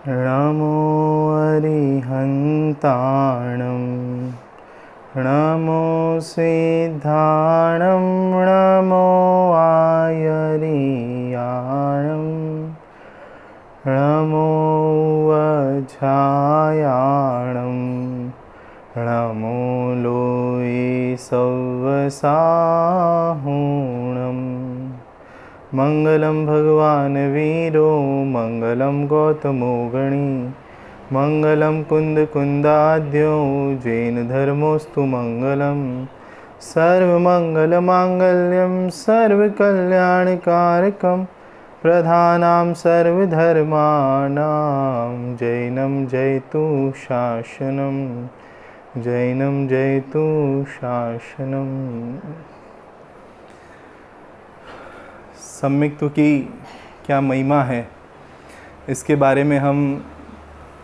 नमो अरिहन्ताणं नमो सिद्धाणं नमो आयर्याणं नमो वज्रायाणं नमो लोये सव्वसाहुणं। मंगलम भगवान वीरो मंगलम गौतमो गणी मंगलम कुंद कुंदाद्यो जैन धर्मोस्तु मंगलम। सर्वमंगल मांगल्यम सर्वकल्याणकारकम प्रधानां सर्वधर्माणां जैनं जयतु शासनम जैनं जयतु शासनम। सम्यक्त्व की क्या महिमा है, इसके बारे में हम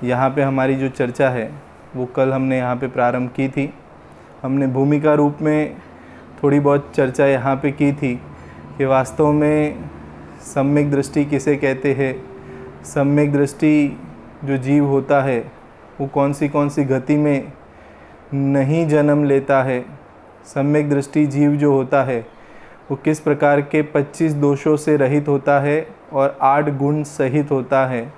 यहाँ पे हमारी जो चर्चा है वो कल हमने यहाँ पे प्रारंभ की थी। हमने भूमिका रूप में थोड़ी बहुत चर्चा यहाँ पे की थी कि वास्तव में सम्यक दृष्टि किसे कहते हैं, सम्यक दृष्टि जो जीव होता है वो कौन सी गति में नहीं जन्म लेता है, सम्यक दृष्टि जीव जो होता है वो किस प्रकार के 25 दोषों से रहित होता है और 8 गुण सहित होता है,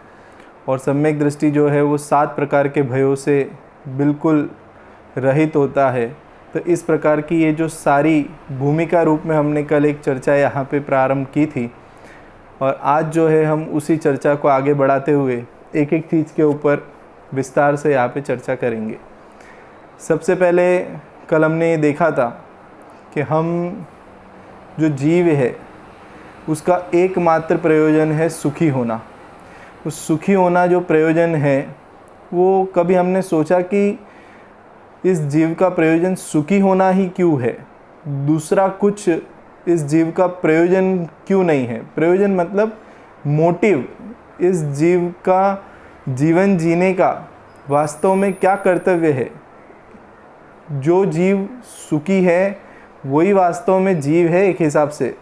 और सम्यक दृष्टि जो है वो 7 प्रकार के भयों से बिल्कुल रहित होता है। तो इस प्रकार की ये जो सारी भूमिका रूप में हमने कल एक चर्चा यहाँ पे प्रारंभ की थी, और आज जो है हम उसी चर्चा को आगे बढ़ाते हुए एक एक चीज़ के ऊपर विस्तार से यहाँ पे चर्चा करेंगे। सबसे पहले कल हमने ये देखा था कि हम जो जीव है उसका एकमात्र प्रयोजन है सुखी होना। उस सुखी होना जो प्रयोजन है वो कभी हमने सोचा कि इस जीव का प्रयोजन सुखी होना ही क्यों है, दूसरा कुछ इस जीव का प्रयोजन क्यों नहीं है। प्रयोजन मतलब मोटिव, इस जीव का जीवन जीने का वास्तव में क्या कर्तव्य है। जो जीव सुखी है वही वास्तव में जीव है। एक हिसाब से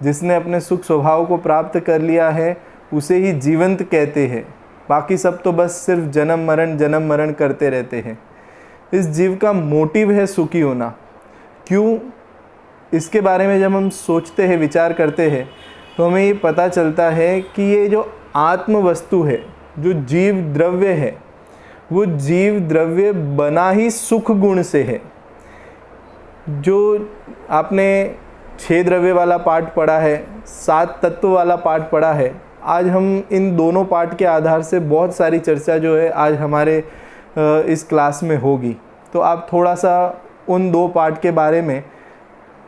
जिसने अपने सुख स्वभाव को प्राप्त कर लिया है उसे ही जीवंत कहते हैं, बाकी सब तो बस सिर्फ जन्म मरण करते रहते हैं। इस जीव का मोटिव है सुखी होना। क्यों, इसके बारे में जब हम सोचते हैं, विचार करते हैं, तो हमें ये पता चलता है कि ये जो आत्म वस्तु है, जो जीव द्रव्य है, वो जीव द्रव्य बना ही सुख गुण से है। जो आपने 6 द्रव्य वाला पाठ पढ़ा है, 7 तत्व वाला पाठ पढ़ा है, आज हम इन दोनों पाठ के आधार से बहुत सारी चर्चा जो है आज हमारे इस क्लास में होगी। तो आप थोड़ा सा उन 2 पाठ के बारे में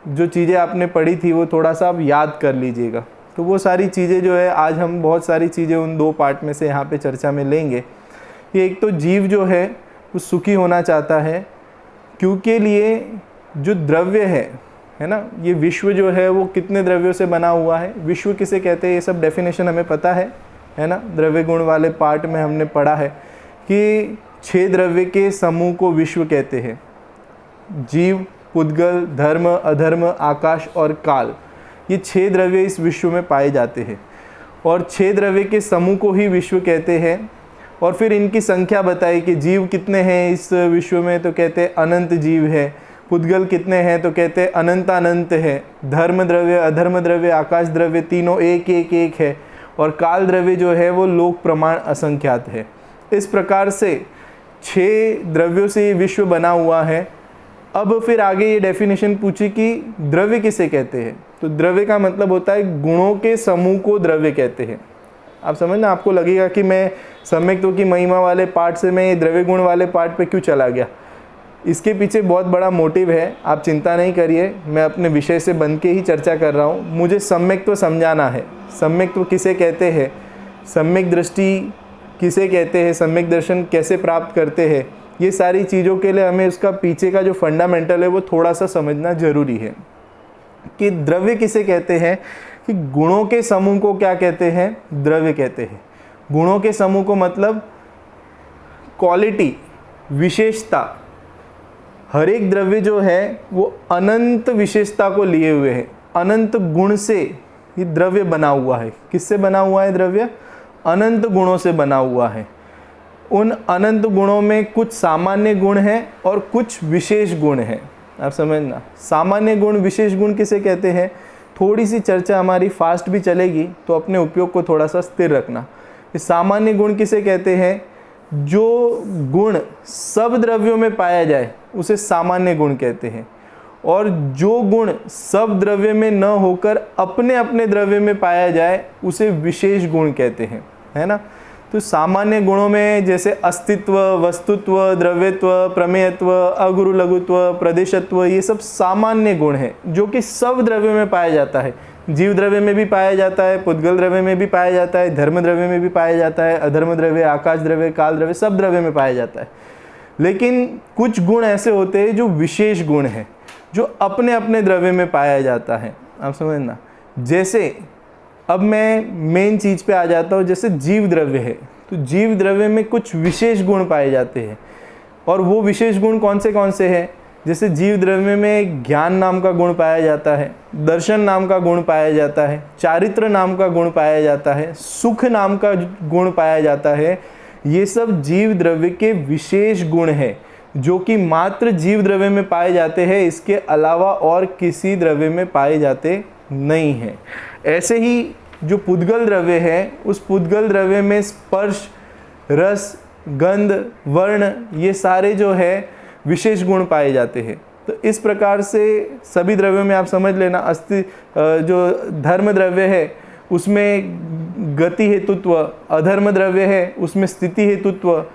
जो चीज़ें आपने पढ़ी थी वो थोड़ा सा आप याद कर लीजिएगा। तो वो सारी चीज़ें जो है आज हम बहुत सारी चीज़ें उन 2 पाठ में से यहाँ पे चर्चा में लेंगे। कि एक तो जीव जो है वो सुखी होना चाहता है, क्योंकि लिए जो द्रव्य है ना, ये विश्व जो है वो कितने द्रव्यों से बना हुआ है, विश्व किसे कहते हैं, ये सब डेफिनेशन हमें पता है ना। द्रव्य गुण वाले पार्ट में हमने पढ़ा है कि 6 द्रव्य के समूह को विश्व कहते हैं। जीव, पुद्गल, धर्म, अधर्म, आकाश और काल, ये 6 द्रव्य इस विश्व में पाए जाते हैं, और 6 द्रव्य के समूह को ही विश्व कहते हैं। और फिर इनकी संख्या बताई कि जीव कितने हैं इस विश्व में, तो कहते हैं अनंत जीव है। पुद्गल कितने हैं, तो कहते हैं अनंत है। धर्म द्रव्य, अधर्म द्रव्य, आकाश द्रव्य, तीनों एक एक एक है। और काल द्रव्य जो है वो लोक प्रमाण असंख्यात है। इस प्रकार से 6 द्रव्यों से ये विश्व बना हुआ है। अब फिर आगे ये डेफिनेशन पूछी कि द्रव्य किसे कहते हैं, तो द्रव्य का मतलब होता है गुणों के समूह को द्रव्य कहते हैं। आप समझना, आपको लगेगा कि मैं सम्यक्त्व की महिमा वाले पाठ से मैं ये द्रव्य गुण वाले पाठ पे क्यों चला गया। इसके पीछे बहुत बड़ा मोटिव है, आप चिंता नहीं करिए, मैं अपने विषय से बन के ही चर्चा कर रहा हूँ। मुझे सम्यक्त्व समझाना है। सम्यक्त्व किसे कहते हैं, सम्यक दृष्टि किसे कहते हैं, सम्यक दर्शन कैसे प्राप्त करते हैं, ये सारी चीज़ों के लिए हमें उसका पीछे का जो फंडामेंटल है वो थोड़ा सा समझना जरूरी है। कि द्रव्य किसे कहते हैं, कि गुणों के समूह को क्या कहते हैं, द्रव्य कहते हैं। गुणों के समूह को मतलब क्वालिटी, विशेषता। हर एक द्रव्य जो है वो अनंत विशेषता को लिए हुए है, अनंत गुण से ये द्रव्य बना हुआ है। किससे बना हुआ है द्रव्य, अनंत गुणों से बना हुआ है। उन अनंत गुणों में कुछ सामान्य गुण हैं और कुछ विशेष गुण हैं। आप समझना, सामान्य गुण विशेष गुण किसे कहते हैं, थोड़ी सी चर्चा हमारी फास्ट भी चलेगी तो अपने उपयोग को थोड़ा सा स्थिर रखना। इस सामान्य गुण किसे कहते हैं, जो गुण सब द्रव्यों में पाया जाए उसे सामान्य गुण कहते हैं, और जो गुण सब द्रव्य में न होकर अपने अपने द्रव्य में पाया जाए उसे विशेष गुण कहते हैं, है ना। तो सामान्य गुणों में जैसे अस्तित्व, वस्तुत्व, द्रव्यत्व, प्रमेयत्व, अगुरु लघुत्व, प्रदेशत्व, ये सब सामान्य गुण हैं जो कि सब द्रव्य में पाया जाता है। जीव द्रव्य में भी पाया जाता है, पुद्गल द्रव्य में भी पाया जाता है, धर्म द्रव्य में भी पाया जाता है, अधर्म द्रव्य, आकाश द्रव्य, काल द्रव्य, सब द्रव्य में पाया जाता है। लेकिन कुछ गुण ऐसे होते हैं जो विशेष गुण हैं, जो अपने अपने द्रव्य में पाया जाता है। आप समझना, जैसे अब मैं मेन चीज़ पे आ जाता हूँ, जैसे जीव द्रव्य है तो जीव द्रव्य में कुछ विशेष गुण पाए जाते हैं, और वो विशेष गुण कौन से हैं, जैसे जीव द्रव्य में ज्ञान नाम का गुण पाया जाता है, दर्शन नाम का गुण पाया जाता है, चारित्र नाम का गुण पाया जाता है, सुख नाम का गुण पाया जाता है। ये सब जीव द्रव्य के विशेष गुण हैं जो कि मात्र जीव द्रव्य में पाए जाते हैं, इसके अलावा और किसी द्रव्य में पाए जाते नहीं हैं। ऐसे ही जो पुद्गल द्रव्य है, उस पुद्गल द्रव्य में स्पर्श, रस, गंध, वर्ण, ये सारे जो है विशेष गुण पाए जाते हैं। तो इस प्रकार से सभी द्रव्यों में आप समझ लेना, जो धर्म द्रव्य है उसमें गति हेतुत्व, अधर्म द्रव्य है उसमें स्थिति हेतुत्व,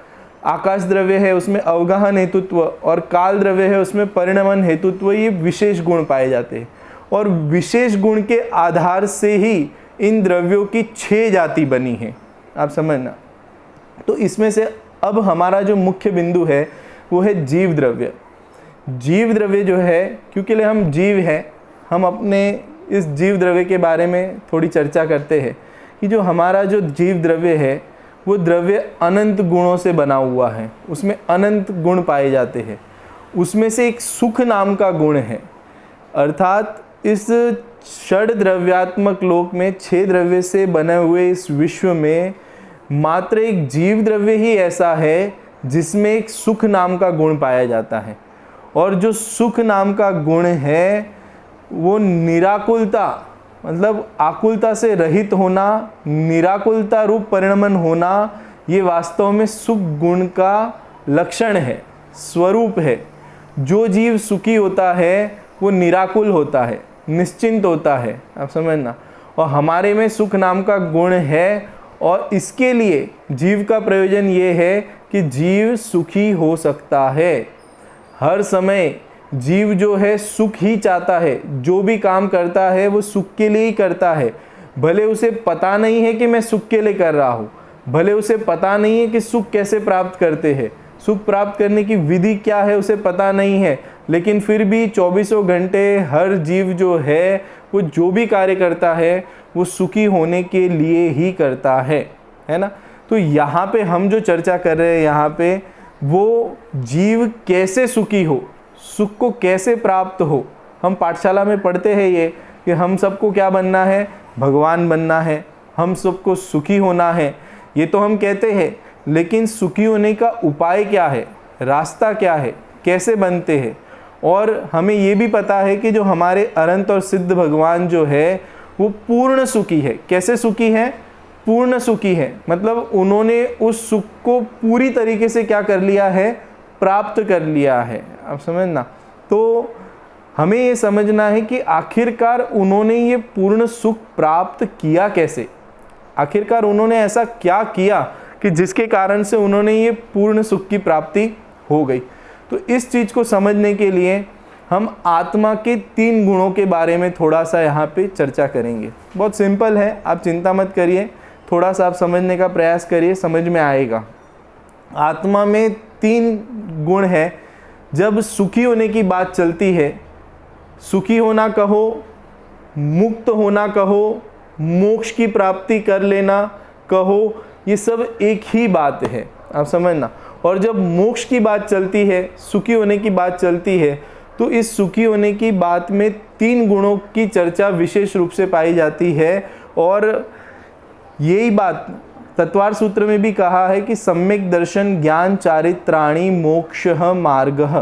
आकाश द्रव्य है उसमें अवगाहन हेतुत्व, और काल द्रव्य है उसमें परिणमन हेतुत्व, ये विशेष गुण पाए जाते हैं। और विशेष गुण के आधार से ही इन द्रव्यों की 6 जाति बनी है। आप समझना, तो इसमें से अब हमारा जो मुख्य बिंदु है वो है जीव द्रव्य। जीव द्रव्य जो है, क्योंकि हम जीव हैं, हम अपने इस जीव द्रव्य के बारे में थोड़ी चर्चा करते हैं कि जो हमारा जो जीव द्रव्य है वो द्रव्य अनंत गुणों से बना हुआ है, उसमें अनंत गुण पाए जाते हैं। उसमें से एक सुख नाम का गुण है, अर्थात इस षड द्रव्यात्मक लोक में 6 द्रव्य से बने हुए इस विश्व में मात्र एक जीव द्रव्य ही ऐसा है जिसमें एक सुख नाम का गुण पाया जाता है। और जो सुख नाम का गुण है वो निराकुलता, मतलब आकुलता से रहित होना, निराकुलता रूप परिणमन होना, ये वास्तव में सुख गुण का लक्षण है, स्वरूप है। जो जीव सुखी होता है वो निराकुल होता है, निश्चिंत होता है। आप समझना, और हमारे में सुख नाम का गुण है, और इसके लिए जीव का प्रयोजन ये है कि जीव सुखी हो सकता है। हर समय जीव जो है सुख ही चाहता है, जो भी काम करता है वो सुख के लिए ही करता है। भले उसे पता नहीं है कि मैं सुख के लिए कर रहा हूँ, भले उसे पता नहीं है कि सुख कैसे प्राप्त करते हैं, सुख प्राप्त करने की विधि क्या है उसे पता नहीं है, लेकिन फिर भी 24 घंटे हर जीव जो है वो जो भी कार्य करता है वो सुखी होने के लिए ही करता है ना। तो यहाँ पे हम जो चर्चा कर रहे हैं यहाँ पे, वो जीव कैसे सुखी हो, सुख को कैसे प्राप्त हो। हम पाठशाला में पढ़ते हैं ये कि हम सबको क्या बनना है, भगवान बनना है, हम सबको सुखी होना है, ये तो हम कहते हैं, लेकिन सुखी होने का उपाय क्या है, रास्ता क्या है, कैसे बनते हैं। और हमें ये भी पता है कि जो हमारे अनंत और सिद्ध भगवान जो है वो पूर्ण सुखी है। कैसे सुखी है, पूर्ण सुखी है, मतलब उन्होंने उस सुख को पूरी तरीके से क्या कर लिया है, प्राप्त कर लिया है। आप समझना, तो हमें ये समझना है कि आखिरकार उन्होंने ये पूर्ण सुख प्राप्त किया कैसे, आखिरकार उन्होंने ऐसा क्या किया कि जिसके कारण से उन्होंने ये पूर्ण सुख की प्राप्ति हो गई। तो इस चीज़ को समझने के लिए हम आत्मा के 3 गुणों के बारे में थोड़ा सा यहाँ पे चर्चा करेंगे। बहुत सिंपल है, आप चिंता मत करिए, थोड़ा सा आप समझने का प्रयास करिए, समझ में आएगा। आत्मा में 3 गुण है। जब सुखी होने की बात चलती है, सुखी होना कहो, मुक्त होना कहो, मोक्ष की प्राप्ति कर लेना कहो, ये सब एक ही बात है। आप समझना, और जब मोक्ष की बात चलती है, सुखी होने की बात चलती है, तो इस सुखी होने की बात में 3 गुणों की चर्चा विशेष रूप से पाई जाती है। और यही बात तत्वार सूत्र में भी कहा है कि सम्यक दर्शन ज्ञान चारित्राणि मोक्षः मार्गः।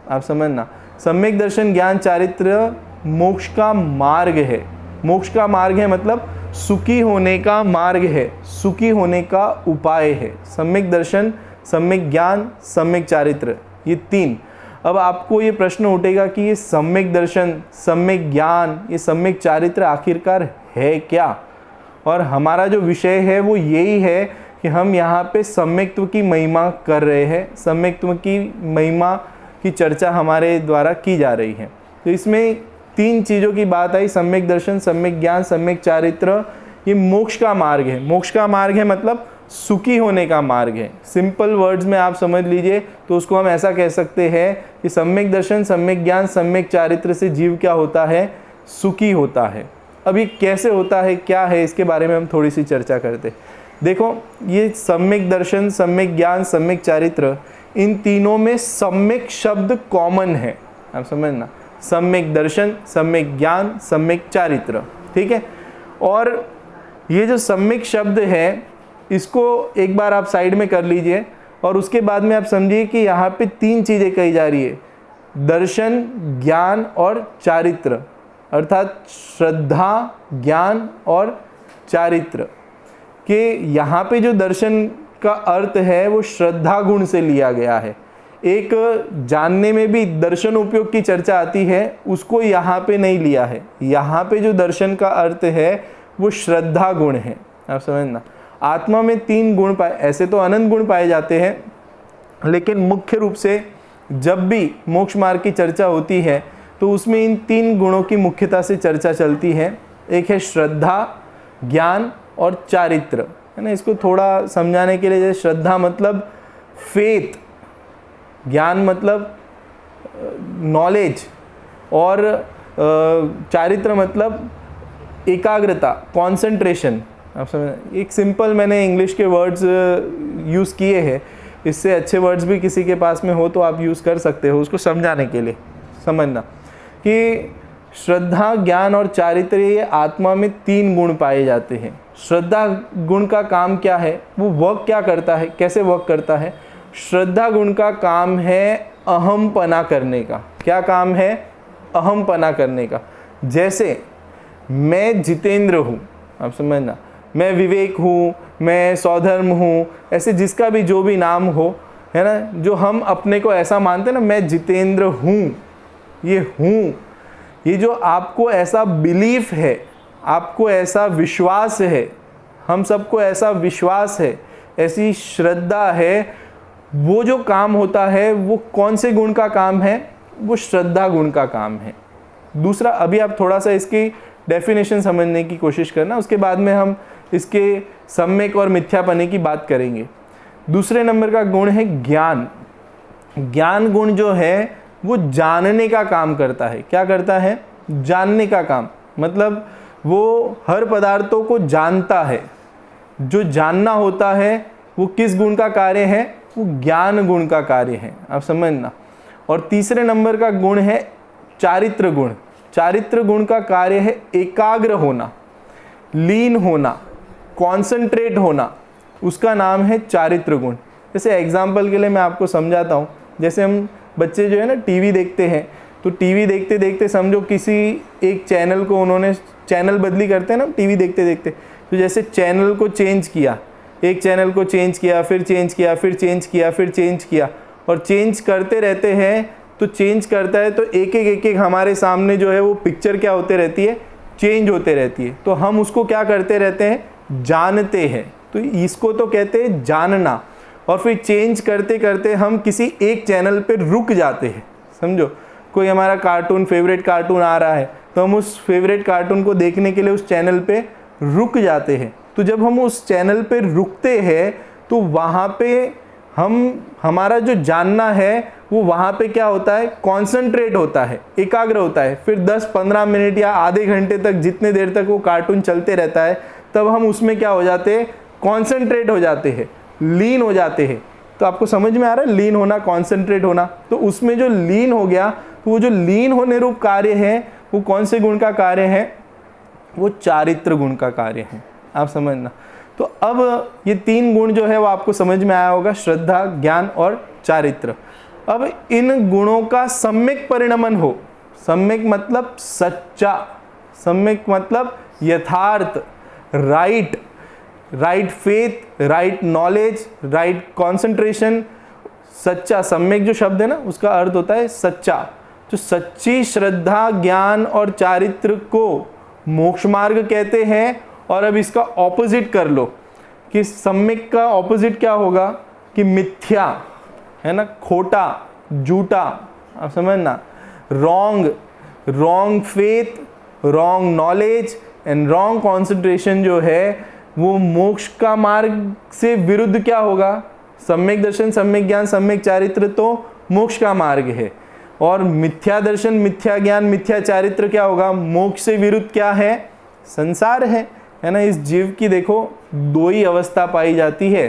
आप समझना, सम्यक दर्शन ज्ञान चारित्र मोक्ष का मार्ग है। मोक्ष का मार्ग है मतलब सुखी होने का मार्ग है, सुखी होने का उपाय है। सम्यक दर्शन, सम्यक ज्ञान, सम्यक चारित्र, ये तीन। अब आपको ये प्रश्न उठेगा कि ये सम्यक दर्शन, सम्यक ज्ञान, ये सम्यक चारित्र आखिरकार है क्या? और हमारा जो विषय है वो यही है कि हम यहाँ पे सम्यक्त्व की महिमा कर रहे हैं, सम्यक्त्व की महिमा की चर्चा हमारे द्वारा की जा रही है। तो इसमें तीन चीज़ों की बात आई, सम्यक दर्शन, सम्यक ज्ञान, सम्यक चारित्र। ये मोक्ष का मार्ग है। मोक्ष का मार्ग है मतलब सुखी होने का मार्ग है। सिंपल वर्ड्स में आप समझ लीजिए तो उसको हम ऐसा कह सकते हैं कि सम्यक दर्शन, सम्यक ज्ञान, सम्यक चारित्र से जीव क्या होता है? सुखी होता है। अब ये कैसे होता है, क्या है, इसके बारे में हम थोड़ी सी चर्चा करते। देखो, ये सम्यक दर्शन, सम्यक ज्ञान, सम्यक चारित्र, इन तीनों में सम्यक शब्द कॉमन है। आप समझना, सम्यक दर्शन, सम्यक ज्ञान, सम्यक चारित्र, ठीक है। और ये जो सम्यक शब्द है, इसको एक बार आप साइड में कर लीजिए और उसके बाद में आप समझिए कि यहाँ पे तीन चीज़ें कही जा रही है, दर्शन, ज्ञान और चारित्र, अर्थात श्रद्धा, ज्ञान और चारित्र के यहाँ पे जो दर्शन का अर्थ है वो श्रद्धा गुण से लिया गया है। एक जानने में भी दर्शन उपयोग की चर्चा आती है, उसको यहाँ पे नहीं लिया है। यहाँ पे जो दर्शन का अर्थ है वो श्रद्धा गुण है। आप समझना, आत्मा में तीन गुण पाए, ऐसे तो अनंत गुण पाए जाते हैं, लेकिन मुख्य रूप से जब भी मोक्ष मार्ग की चर्चा होती है तो उसमें इन तीन गुणों की मुख्यता से चर्चा चलती है। एक है श्रद्धा, ज्ञान और चारित्र, है ना। इसको थोड़ा समझाने के लिए, जैसे श्रद्धा मतलब फेथ, ज्ञान मतलब नॉलेज, और चारित्र मतलब एकाग्रता, कंसंट्रेशन। आप समझ, एक सिंपल मैंने इंग्लिश के वर्ड्स यूज़ किए हैं, इससे अच्छे वर्ड्स भी किसी के पास में हो तो आप यूज़ कर सकते हो उसको समझाने के लिए। समझना कि श्रद्धा, ज्ञान और चारित्र, ये आत्मा में तीन गुण पाए जाते हैं। श्रद्धा गुण का काम क्या है, वो वर्क क्या करता है, कैसे वर्क करता है? श्रद्धा गुण का काम है अहमपना करने का। क्या काम है? अहमपना करने का। जैसे मैं जितेंद्र हूँ, आप समझना, मैं विवेक हूँ, मैं सौधर्म हूँ, ऐसे जिसका भी जो भी नाम हो, है ना, जो हम अपने को ऐसा मानते हैं ना, मैं जितेंद्र हूँ, ये हूँ, ये जो आपको ऐसा बिलीफ है, आपको ऐसा विश्वास है, हम सबको ऐसा विश्वास है, ऐसी श्रद्धा है, वो जो काम होता है वो कौन से गुण का काम है? वो श्रद्धा गुण का काम है। दूसरा, अभी आप थोड़ा सा इसकी डेफिनेशन समझने की कोशिश करना, उसके बाद में हम इसके सम्यक और मिथ्यापने की बात करेंगे। दूसरे नंबर का गुण है ज्ञान। ज्ञान गुण जो है वो जानने का काम करता है। क्या करता है? जानने का काम, मतलब वो हर पदार्थों को जानता है। जो जानना होता है वो किस गुण का कार्य है? वो ज्ञान गुण का कार्य है। आप समझना। और तीसरे नंबर का गुण है चारित्र गुण। चारित्र गुण का कार्य है एकाग्र होना, लीन होना, कॉन्सेंट्रेट होना, उसका नाम है चारित्र गुण। जैसे एग्जाम्पल के लिए मैं आपको समझाता हूँ। जैसे हम बच्चे जो है ना टीवी देखते हैं, तो टीवी देखते देखते समझो किसी एक चैनल को उन्होंने, चैनल बदली करते हैं ना टीवी देखते देखते, तो जैसे चैनल को चेंज किया, एक चैनल को चेंज किया, फिर चेंज किया, फिर चेंज किया, फिर चेंज किया, और चेंज करते रहते हैं। तो चेंज करता है तो एक एक हमारे सामने जो है वो पिक्चर क्या होते रहती है? चेंज होते रहती है। तो हम उसको क्या करते रहते हैं? जानते हैं। तो इसको तो कहते हैं जानना। और फिर चेंज करते करते हम किसी एक चैनल पे रुक जाते हैं। समझो, कोई हमारा कार्टून, फेवरेट कार्टून आ रहा है, तो हम उस फेवरेट कार्टून को देखने के लिए उस चैनल पे रुक जाते हैं। तो जब हम उस चैनल पे रुकते हैं तो वहाँ पे हमारा जो जानना है वो वहाँ पे क्या होता है? कॉन्सेंट्रेट होता है, एकाग्र होता है। फिर 10-15 मिनट या आधे घंटे तक, जितने देर तक वो कार्टून चलते रहता है, तब हम उसमें क्या हो जाते हैं? कॉन्सेंट्रेट हो जाते हैं, लीन हो जाते हैं। तो आपको समझ में आ रहा है लीन होना, कॉन्सेंट्रेट होना? तो उसमें जो लीन हो गया, तो वो जो लीन होने रूप कार्य है वो कौन से गुण का कार्य है? वो चारित्र गुण का कार्य है। आप समझना। तो अब ये 3 गुण जो है वो आपको समझ में आया होगा, श्रद्धा, ज्ञान और चारित्र। अब इन गुणों का सम्यक परिणमन हो, सम्यक मतलब सच्चा, सम्यक मतलब यथार्थ, right, right faith, right knowledge, right concentration, सच्चा, सम्यक जो शब्द है ना उसका अर्थ होता है सच्चा। तो सच्ची श्रद्धा, ज्ञान और चारित्र को मोक्ष मार्ग कहते हैं। और अब इसका ऑपोजिट कर लो कि सम्यक का ऑपोजिट क्या होगा कि मिथ्या, है ना, खोटा, झूठा, आप समझना, wrong faith, wrong knowledge and wrong concentration जो है वो मोक्ष का मार्ग से विरुद्ध क्या होगा, सम्यक दर्शन, सम्यक ज्ञान, सम्यक चारित्र तो मोक्ष का मार्ग है। और मिथ्या दर्शन, मिथ्या ज्ञान, मिथ्या चारित्र क्या होगा, मोक्ष से विरुद्ध क्या है, संसार है ना। इस जीव की देखो 2 ही अवस्था पाई जाती है।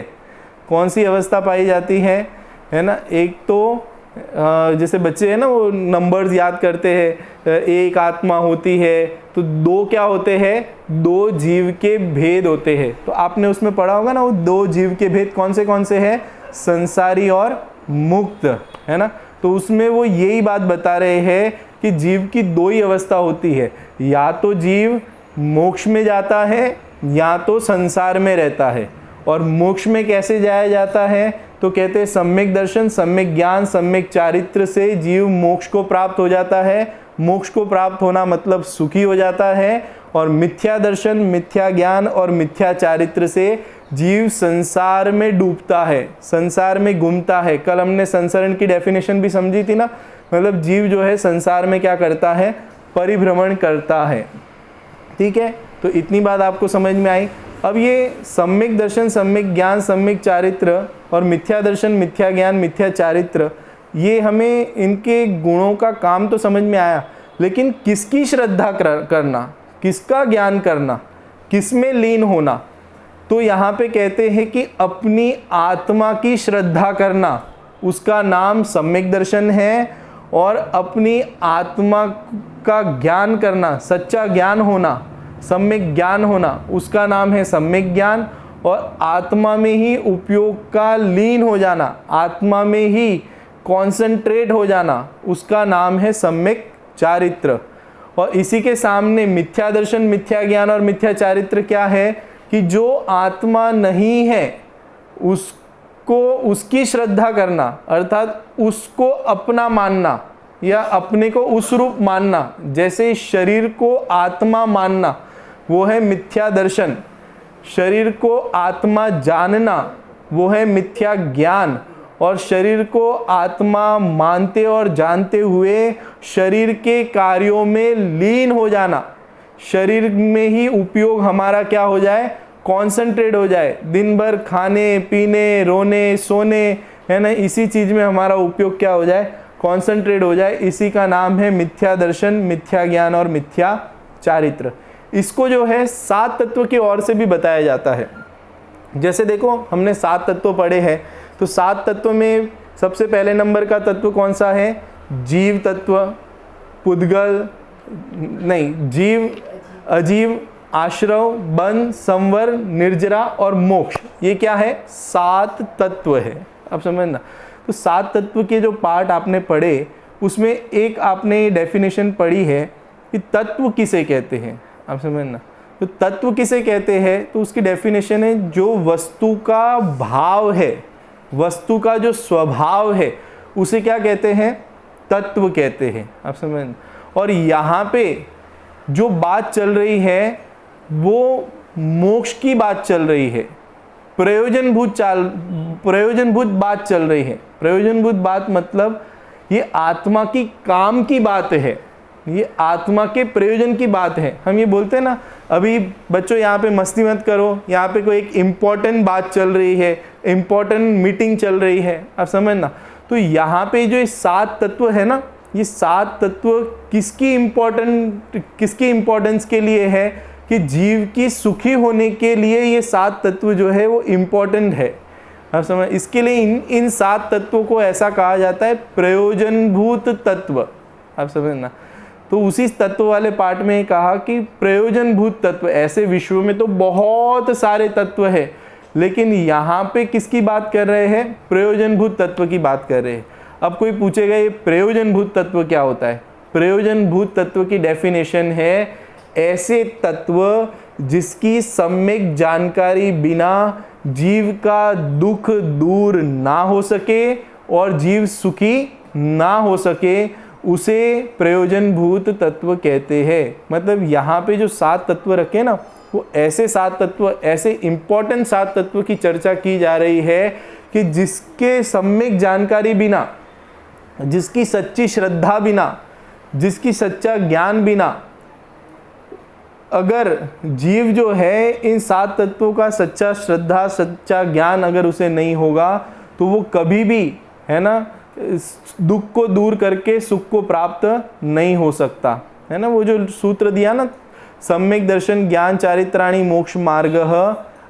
कौन सी अवस्था पाई जाती है ना, एक तो जैसे बच्चे हैं ना वो नंबर्स याद करते हैं, एक आत्मा होती है, तो 2 क्या होते हैं, 2 जीव के भेद होते हैं। तो आपने उसमें पढ़ा होगा ना वो 2 जीव के भेद कौन से हैं, संसारी और मुक्त, है ना। तो उसमें वो यही बात बता रहे हैं कि जीव की 2 ही अवस्था होती है, या तो जीव मोक्ष में जाता है या तो संसार में रहता है। और मोक्ष में कैसे जाया जाता है, तो कहते हैं सम्यक दर्शन, सम्यक ज्ञान, सम्यक चारित्र से जीव मोक्ष को प्राप्त हो जाता है। मोक्ष को प्राप्त होना मतलब सुखी हो जाता है। और मिथ्या दर्शन, मिथ्या ज्ञान और मिथ्या चारित्र से जीव संसार में डूबता है, संसार में घूमता है। कल हमने संसरण की डेफिनेशन भी समझी थी ना, मतलब जीव जो है संसार में क्या करता है, परिभ्रमण करता है। ठीक है, तो इतनी बात आपको समझ में आई। अब ये सम्यक दर्शन, सम्यक ज्ञान, सम्यक चारित्र और मिथ्या दर्शन, मिथ्या ज्ञान, मिथ्या चारित्र, ये हमें इनके गुणों का काम तो समझ में आया, लेकिन किसकी श्रद्धा करना, किसका ज्ञान करना, किस में लीन होना, तो यहाँ पे कहते हैं कि अपनी आत्मा की श्रद्धा करना, उसका नाम सम्यक दर्शन है। और अपनी आत्मा का ज्ञान करना, सच्चा ज्ञान होना, सम्यक ज्ञान होना, उसका नाम है सम्यक ज्ञान। और आत्मा में ही उपयोग का लीन हो जाना, आत्मा में ही कॉन्सेंट्रेट हो जाना, उसका नाम है सम्यक चारित्र। और इसी के सामने मिथ्या दर्शन, मिथ्या ज्ञान और मिथ्या चारित्र क्या है कि जो आत्मा नहीं है उसको, उसकी श्रद्धा करना, अर्थात उसको अपना मानना या अपने को उस रूप मानना, जैसे शरीर को आत्मा मानना वो है मिथ्या दर्शन, शरीर को आत्मा जानना वो है मिथ्या ज्ञान, और शरीर को आत्मा मानते और जानते हुए शरीर के कार्यों में लीन हो जाना, शरीर में ही उपयोग हमारा क्या हो जाए, कॉन्सेंट्रेट हो जाए, दिन भर खाने पीने, रोने सोने, है ना, इसी चीज़ में हमारा उपयोग क्या हो जाए, कॉन्सेंट्रेट हो जाए। इसी का नाम है मिथ्या दर्शन, मिथ्या ज्ञान और मिथ्या चारित्र। इसको जो है 7 तत्व की ओर से भी बताया जाता है। जैसे देखो हमने 7 तत्व पढ़े हैं, तो 7 तत्व में सबसे पहले नंबर का तत्व कौन सा है, जीव तत्व, पुद्गल नहीं, जीव, अजीव, आश्रव, बंध, संवर, निर्जरा और मोक्ष, ये क्या है, 7 तत्व है। आप समझना, तो 7 तत्व के जो पार्ट आपने पढ़े उसमें एक आपने डेफिनेशन पढ़ी है कि तत्व किसे कहते हैं। आप समझना, तो तत्व किसे कहते हैं, तो उसकी डेफिनेशन है जो वस्तु का भाव है, वस्तु का जो स्वभाव है उसे क्या कहते हैं, तत्व कहते हैं। आप समझना, और यहाँ पे जो बात चल रही है वो मोक्ष की बात चल रही है, प्रयोजनभूत बात चल रही है। प्रयोजनभूत बात मतलब ये आत्मा की काम की बात है, ये आत्मा के प्रयोजन की बात है। हम ये बोलते हैं ना, अभी बच्चों यहाँ पे मस्ती मत करो, यहाँ पे कोई एक इम्पॉर्टेंट बात चल रही है, इम्पॉर्टेंट मीटिंग चल रही है, आप समझना। तो यहाँ पे जो 7 तत्व है ना, ये 7 तत्व किसकी इम्पोर्टेंस के लिए है कि जीव की सुखी होने के लिए ये 7 तत्व जो है वो इम्पोर्टेंट है। आप समझ, इसके लिए इन 7 तत्वों को ऐसा कहा जाता है प्रयोजनभूत तत्व। आप समझना, तो उसी तत्व वाले पार्ट में कहा कि प्रयोजनभूत तत्व, ऐसे विश्व में तो बहुत सारे तत्व है, लेकिन यहाँ पे किसकी बात कर रहे हैं? प्रयोजनभूत तत्व की बात कर रहे हैं। अब कोई पूछेगा ये प्रयोजनभूत तत्व क्या होता है? प्रयोजनभूत तत्व की डेफिनेशन है ऐसे तत्व जिसकी सम्यक जानकारी बिना जीव का दुख दूर ना हो सके और जीव सुखी ना हो सके, उसे प्रयोजनभूत तत्व कहते हैं। मतलब यहाँ पे जो 7 तत्व रखे ना, वो ऐसे 7 तत्व, ऐसे इंपॉर्टेंट 7 तत्व की चर्चा की जा रही है कि जिसके सम्यक जानकारी बिना, जिसकी सच्ची श्रद्धा बिना, जिसकी सच्चा ज्ञान बिना, अगर जीव जो है इन 7 तत्वों का सच्चा श्रद्धा, सच्चा ज्ञान अगर उसे नहीं होगा, तो वो कभी भी, है ना, दुख को दूर करके सुख को प्राप्त नहीं हो सकता, है ना। वो जो सूत्र दिया ना, सम्यक दर्शन ज्ञान चारित्राणि मोक्ष मार्ग,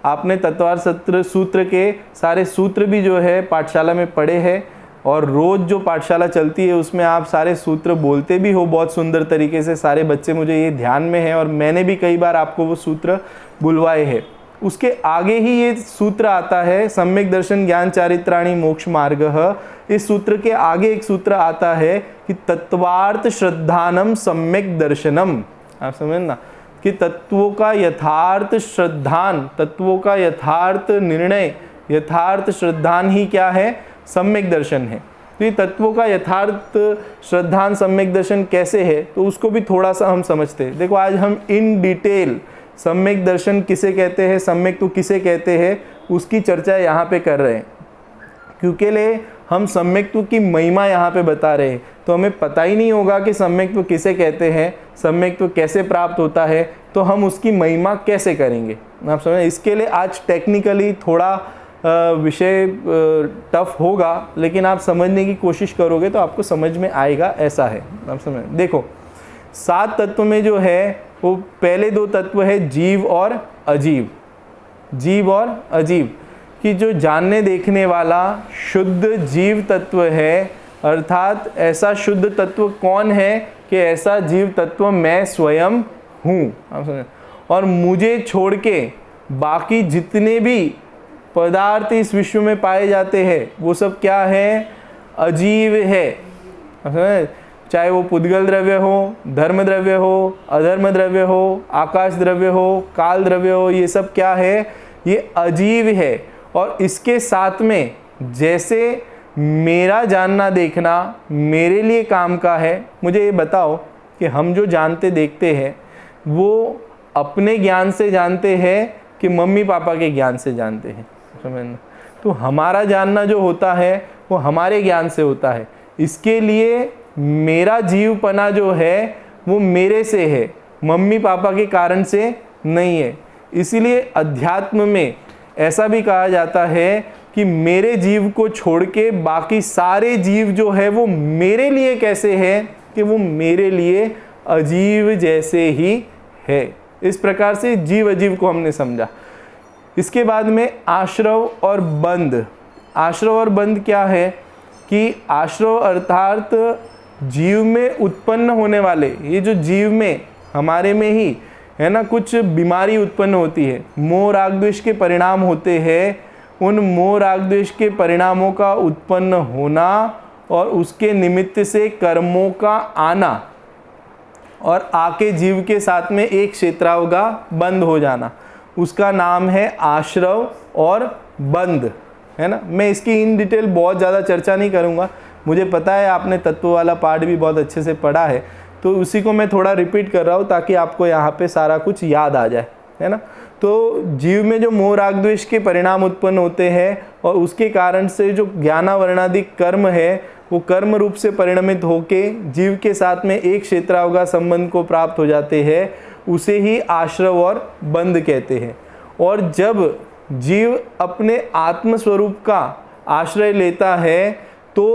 आपने तत्वार सत्र सूत्र के सारे सूत्र भी जो है पाठशाला में पढ़े हैं, और रोज़ जो पाठशाला चलती है उसमें आप सारे सूत्र बोलते भी हो बहुत सुंदर तरीके से। सारे बच्चे, मुझे ये ध्यान में है, और मैंने भी कई बार आपको वो सूत्र बुलवाए हैं। उसके आगे ही ये सूत्र आता है, सम्यक दर्शन ज्ञान चारित्राणि मोक्ष मार्ग। इस सूत्र के आगे एक सूत्र आता है कि तत्वार्थ श्रद्धानम सम्यक दर्शनम। आप समझना कि तत्वों का यथार्थ श्रद्धान, तत्वों का यथार्थ निर्णय, यथार्थ श्रद्धान ही क्या है? सम्यक दर्शन है। तो ये तत्वों का यथार्थ श्रद्धान सम्यक दर्शन कैसे है, तो उसको भी थोड़ा सा हम समझते हैं। देखो, आज हम इन डिटेल सम्यक दर्शन किसे कहते हैं, सम्यक तो किसे कहते हैं, उसकी चर्चा यहाँ पे कर रहे हैं। क्योंकि हम सम्यक्त्व की महिमा यहाँ पे बता रहे हैं, तो हमें पता ही नहीं होगा कि सम्यक्त्व किसे कहते हैं, सम्यक्त्व कैसे प्राप्त होता है, तो हम उसकी महिमा कैसे करेंगे। आप समझ, इसके लिए आज टेक्निकली थोड़ा विषय टफ होगा, लेकिन आप समझने की कोशिश करोगे तो आपको समझ में आएगा, ऐसा है। आप समझ, देखो 7 तत्व में जो है वो पहले 2 तत्व है जीव और अजीव। जीव और अजीव कि जो जानने देखने वाला शुद्ध जीव तत्व है, अर्थात ऐसा शुद्ध तत्व कौन है कि ऐसा जीव तत्व मैं स्वयं हूँ। और मुझे छोड़ के बाकी जितने भी पदार्थ इस विश्व में पाए जाते हैं वो सब क्या है? अजीव है। चाहे वो पुद्गल द्रव्य हो, धर्म द्रव्य हो, अधर्म द्रव्य हो, आकाश द्रव्य हो, काल द्रव्य हो, ये सब क्या है? ये अजीव है। और इसके साथ में जैसे मेरा जानना देखना मेरे लिए काम का है, मुझे ये बताओ कि हम जो जानते देखते हैं वो अपने ज्ञान से जानते हैं कि मम्मी पापा के ज्ञान से जानते हैं? समझना, तो हमारा जानना जो होता है वो हमारे ज्ञान से होता है। इसके लिए मेरा जीवपना जो है वो मेरे से है, मम्मी पापा के कारण से नहीं है। इसीलिए अध्यात्म में ऐसा भी कहा जाता है कि मेरे जीव को छोड़ के बाकी सारे जीव जो है वो मेरे लिए कैसे है कि वो मेरे लिए अजीव जैसे ही है। इस प्रकार से जीव अजीव को हमने समझा। इसके बाद में आश्रव और बंध। आश्रव और बंध क्या है कि आश्रव अर्थात जीव में उत्पन्न होने वाले, ये जो जीव में हमारे में ही है ना कुछ बीमारी उत्पन्न होती है, मोह राग द्वेष के परिणाम होते हैं। उन मोह राग द्वेष के परिणामों का उत्पन्न होना और उसके निमित्त से कर्मों का आना और आके जीव के साथ में एक क्षेत्राव का बंध हो जाना, उसका नाम है आश्रव और बंध, है ना। मैं इसकी इन डिटेल बहुत ज़्यादा चर्चा नहीं करूँगा, मुझे पता है आपने तत्व वाला पार्ट भी बहुत अच्छे से पढ़ा है, तो उसी को मैं थोड़ा रिपीट कर रहा हूँ ताकि आपको यहाँ पे सारा कुछ याद आ जाए, है ना। तो जीव में जो मोह राग द्वेष के परिणाम उत्पन्न होते हैं और उसके कारण से जो ज्ञानावरणादिक कर्म है वो कर्म रूप से परिणमित होके जीव के साथ में एक क्षेत्रावगा संबंध को प्राप्त हो जाते हैं, उसे ही आश्रव और बंध कहते हैं। और जब जीव अपने आत्मस्वरूप का आश्रय लेता है तो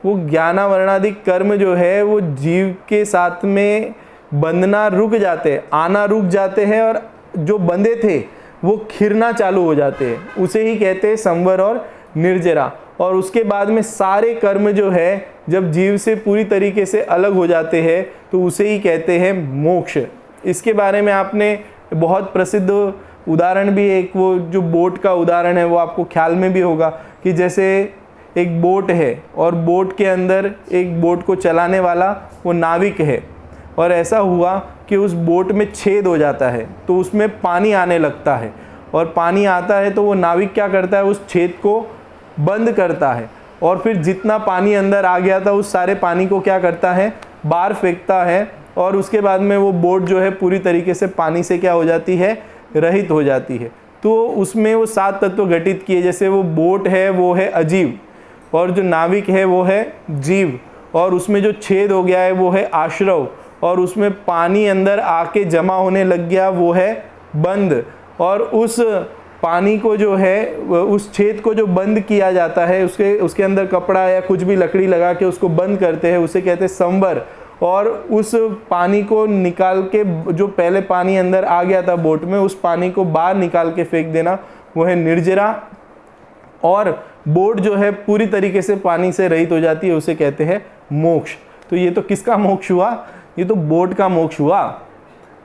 वो ज्ञानावरणादिक कर्म जो है वो जीव के साथ में बंधना रुक जाते हैं, आना रुक जाते हैं, और जो बंधे थे वो खिरना चालू हो जाते हैं। उसे ही कहते हैं संवर और निर्जरा। और उसके बाद में सारे कर्म जो है जब जीव से पूरी तरीके से अलग हो जाते हैं तो उसे ही कहते हैं मोक्ष। इसके बारे में आपने बहुत प्रसिद्ध उदाहरण भी, एक वो जो बोट का उदाहरण है वो आपको ख्याल में भी होगा कि जैसे एक बोट है और बोट के अंदर एक बोट को चलाने वाला वो नाविक है, और ऐसा हुआ कि उस बोट में छेद हो जाता है तो उसमें पानी आने लगता है, और पानी आता है तो वो नाविक क्या करता है, उस छेद को बंद करता है और फिर जितना पानी अंदर आ गया था उस सारे पानी को क्या करता है, बाहर फेंकता है, और उसके बाद में वो बोट जो है पूरी तरीके से पानी से क्या हो जाती है, रहित हो जाती है। तो उसमें वो 7 तत्व घटित किए, जैसे वो बोट है वो है अजीव, और जो नाविक है वो है जीव, और उसमें जो छेद हो गया है वो है आश्रव, और उसमें पानी अंदर आके जमा होने लग गया वो है बंद, और उस पानी को जो है, उस छेद को जो बंद किया जाता है, उसके अंदर कपड़ा या कुछ भी लकड़ी लगा के उसको बंद करते हैं, उसे कहते हैं संवर। और उस पानी को निकाल के, जो पहले पानी अंदर आ गया था बोट में, उस पानी को बाहर निकाल के फेंक देना, वो है निर्जरा। और बोट जो है पूरी तरीके से पानी से रहित हो जाती है, उसे कहते हैं मोक्ष। तो ये तो किसका मोक्ष हुआ, ये तो बोट का मोक्ष हुआ।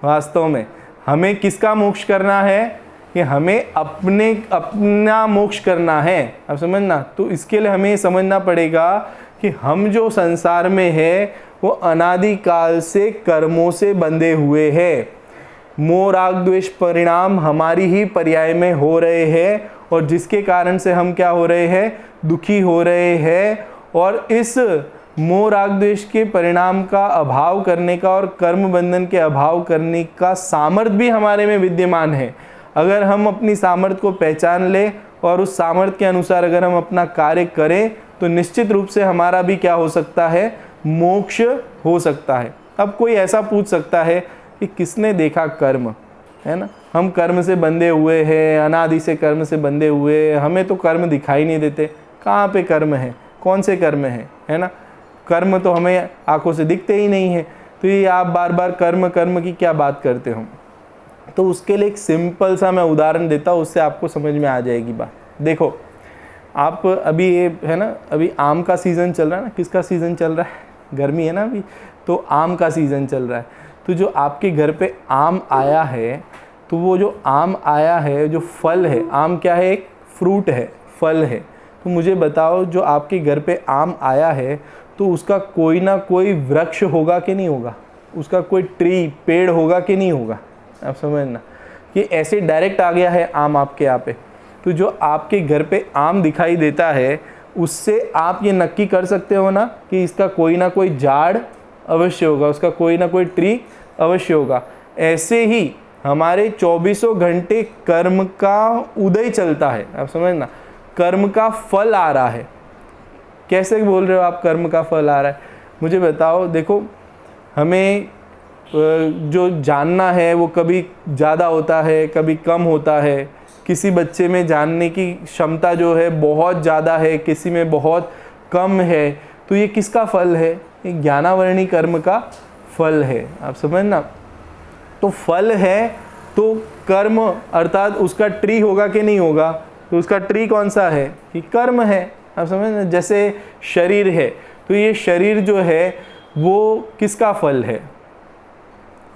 वास्तव में हमें किसका मोक्ष करना है, कि हमें अपना मोक्ष करना है। अब समझना, तो इसके लिए हमें समझना पड़ेगा कि हम जो संसार में है वो अनादिकाल से कर्मों से बंधे हुए हैं। मोह राग द्वेष परिणाम हमारी ही पर्याय में हो रहे हैं, और जिसके कारण से हम क्या हो रहे हैं, दुखी हो रहे हैं। और इस मोह राग द्वेष के परिणाम का अभाव करने का और कर्म बंधन के अभाव करने का सामर्थ्य भी हमारे में विद्यमान है। अगर हम अपनी सामर्थ्य को पहचान ले और उस सामर्थ्य के अनुसार अगर हम अपना कार्य करें तो निश्चित रूप से हमारा भी क्या हो सकता है, मोक्ष हो सकता है। अब कोई ऐसा पूछ सकता है कि किसने देखा कर्म, है ना, हम कर्म से बंधे हुए हैं, अनादि से कर्म से बंधे हुए, हमें तो कर्म दिखाई नहीं देते, कहाँ पे कर्म है, कौन से कर्म है ना, कर्म तो हमें आंखों से दिखते ही नहीं है, तो ये आप बार बार कर्म कर्म की क्या बात करते हो। तो उसके लिए एक सिंपल सा मैं उदाहरण देता हूँ, उससे आपको समझ में आ जाएगी बात। देखो आप अभी ये है ना, अभी आम का सीज़न चल रहा है ना, किसका सीज़न चल रहा है, गर्मी है ना अभी, तो आम का सीज़न चल रहा है। तो जो आपके घर पे आम आया है, तो वो जो आम आया है, जो फल है, आम क्या है, एक फ्रूट है, फल है। तो मुझे बताओ जो आपके घर पे आम आया है तो उसका कोई ना कोई वृक्ष होगा कि नहीं होगा, उसका कोई ट्री, पेड़ होगा कि नहीं होगा। आप समझना कि ऐसे डायरेक्ट आ गया है आम आपके यहाँ पे, तो जो आपके घर पे आम दिखाई देता है उससे आप ये नक्की कर सकते हो ना कि इसका कोई ना कोई झाड़ अवश्य होगा, उसका कोई ना कोई ट्री अवश्य होगा। ऐसे ही हमारे 24 घंटे कर्म का उदय चलता है। आप समझना, कर्म का फल आ रहा है। कैसे बोल रहे हो आप कर्म का फल आ रहा है, मुझे बताओ। देखो हमें जो जानना है वो कभी ज़्यादा होता है, कभी कम होता है। किसी बच्चे में जानने की क्षमता जो है बहुत ज़्यादा है, किसी में बहुत कम है। तो ये किसका फल है, ये ज्ञानावरणी कर्म का फल है। आप समझना, तो फल है तो कर्म अर्थात उसका ट्री होगा कि नहीं होगा, तो उसका ट्री कौन सा है, कि कर्म है। आप समझना, जैसे शरीर है तो ये शरीर जो है वो किसका फल है,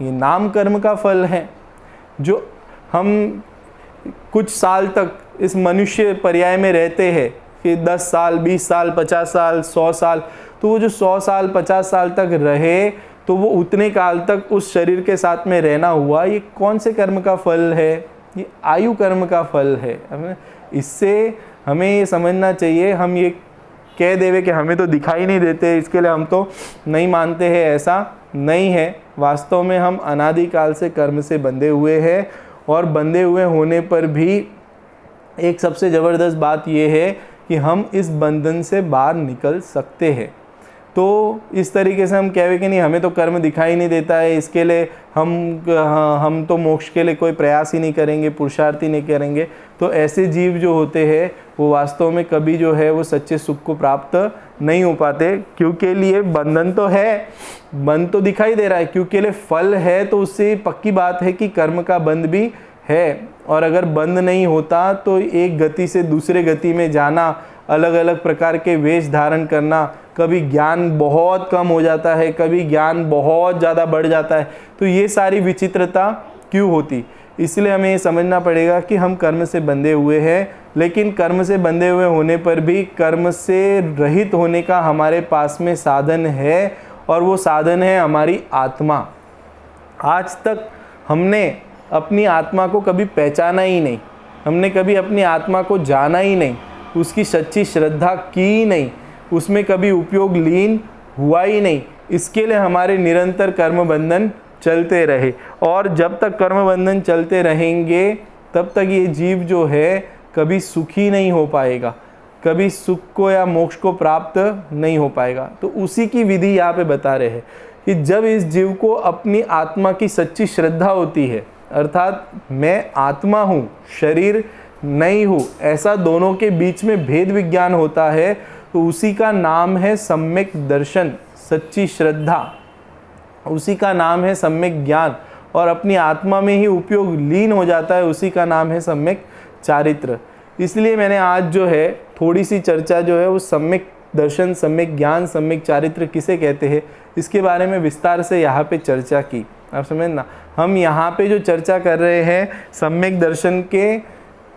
ये नाम कर्म का फल है। जो हम कुछ साल तक इस मनुष्य पर्याय में रहते हैं कि 10 साल 20 साल 50 साल 100 साल, तो वो जो 100 साल 50 साल तक रहे तो वो उतने काल तक उस शरीर के साथ में रहना हुआ, ये कौन से कर्म का फल है, ये आयु कर्म का फल है। इससे हमें ये समझना चाहिए, हम ये कह देवे कि हमें तो दिखाई नहीं देते इसके लिए हम तो नहीं मानते हैं, ऐसा नहीं है। वास्तव में हम अनादिकाल से कर्म से बंधे हुए हैं, और बंधे हुए होने पर भी एक सबसे ज़बरदस्त बात यह है कि हम इस बंधन से बाहर निकल सकते हैं। तो इस तरीके से हम कहें कि नहीं हमें तो कर्म दिखाई नहीं देता है, इसके लिए हम तो मोक्ष के लिए कोई प्रयास ही नहीं करेंगे, पुरुषार्थ ही नहीं करेंगे, तो ऐसे जीव जो होते हैं वो वास्तव में कभी जो है वो सच्चे सुख को प्राप्त नहीं हो पाते। क्योंकि लिए बंधन तो है, बंध तो दिखाई दे रहा है, क्योंकि लिए फल है, तो उससे पक्की बात है कि कर्म का बंध भी है और अगर बंद नहीं होता तो एक गति से दूसरे गति में जाना, अलग अलग प्रकार के वेश धारण करना, कभी ज्ञान बहुत कम हो जाता है, कभी ज्ञान बहुत ज़्यादा बढ़ जाता है, तो ये सारी विचित्रता क्यों होती। इसलिए हमें ये समझना पड़ेगा कि हम कर्म से बंधे हुए हैं, लेकिन कर्म से बंधे हुए होने पर भी कर्म से रहित होने का हमारे पास में साधन है, और वो साधन है हमारी आत्मा। आज तक हमने अपनी आत्मा को कभी पहचाना ही नहीं, हमने कभी अपनी आत्मा को जाना ही नहीं, उसकी सच्ची श्रद्धा की ही नहीं, उसमें कभी उपयोग लीन हुआ ही नहीं। इसके लिए हमारे निरंतर कर्म बंधन चलते रहे, और जब तक कर्म बंधन चलते रहेंगे तब तक ये जीव जो है कभी सुखी नहीं हो पाएगा, कभी सुख को या मोक्ष को प्राप्त नहीं हो पाएगा। तो उसी की विधि यहाँ पे बता रहे हैं कि जब इस जीव को अपनी आत्मा की सच्ची श्रद्धा होती है, अर्थात मैं आत्मा हूँ, शरीर नहीं हूँ, ऐसा दोनों के बीच में भेद विज्ञान होता है, तो उसी का नाम है सम्यक दर्शन, सच्ची श्रद्धा, उसी का नाम है सम्यक ज्ञान, और अपनी आत्मा में ही उपयोग लीन हो जाता है, उसी का नाम है सम्यक चारित्र। इसलिए मैंने आज जो है थोड़ी सी चर्चा जो है वो सम्यक दर्शन, सम्यक ज्ञान, सम्यक चारित्र किसे कहते हैं इसके बारे में विस्तार से यहाँ पे चर्चा की। आप समझना, हम यहाँ पे जो चर्चा कर रहे हैं सम्यक दर्शन के,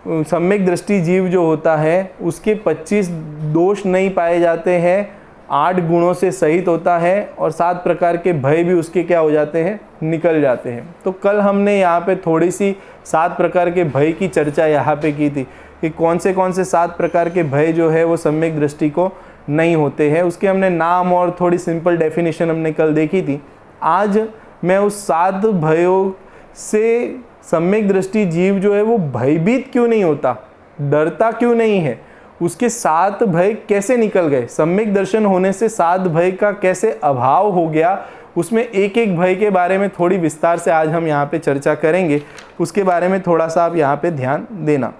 सम्यक दृष्टि जीव जो होता है उसके 25 दोष नहीं पाए जाते हैं, 8 गुणों से सहित होता है, और 7 प्रकार के भय भी उसके क्या हो जाते हैं, निकल जाते हैं। तो कल हमने यहाँ पे थोड़ी सी 7 प्रकार के भय की चर्चा यहाँ पे की थी कि कौन से 7 प्रकार के भय जो है वो सम्यक दृष्टि को नहीं होते हैं, उसके हमने नाम और थोड़ी सिंपल डेफिनेशन हमने कल देखी थी। आज मैं उस 7 भयों से सम्यक दृष्टि जीव जो है वो भयभीत क्यों नहीं होता, डरता क्यों नहीं है, उसके 7 भय कैसे निकल गए, सम्यक दर्शन होने से 7 भय का कैसे अभाव हो गया, उसमें एक एक भय के बारे में थोड़ी विस्तार से आज हम यहाँ पे चर्चा करेंगे। उसके बारे में थोड़ा सा आप यहाँ पे ध्यान देना।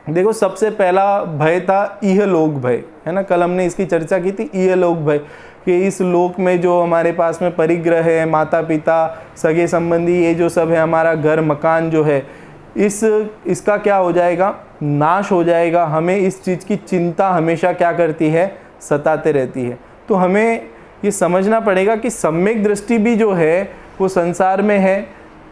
देखो, सबसे पहला भय था इहलोक भय, है ना, कल हमने इसकी चर्चा की थी। इहलोक भय कि इस लोक में जो हमारे पास में परिग्रह है, माता पिता, सगे संबंधी, ये जो सब है, हमारा घर मकान जो है, इसका क्या हो जाएगा, नाश हो जाएगा। हमें इस चीज़ की चिंता हमेशा क्या करती है, सताते रहती है। तो हमें ये समझना पड़ेगा कि सम्यक दृष्टि भी जो है वो संसार में है,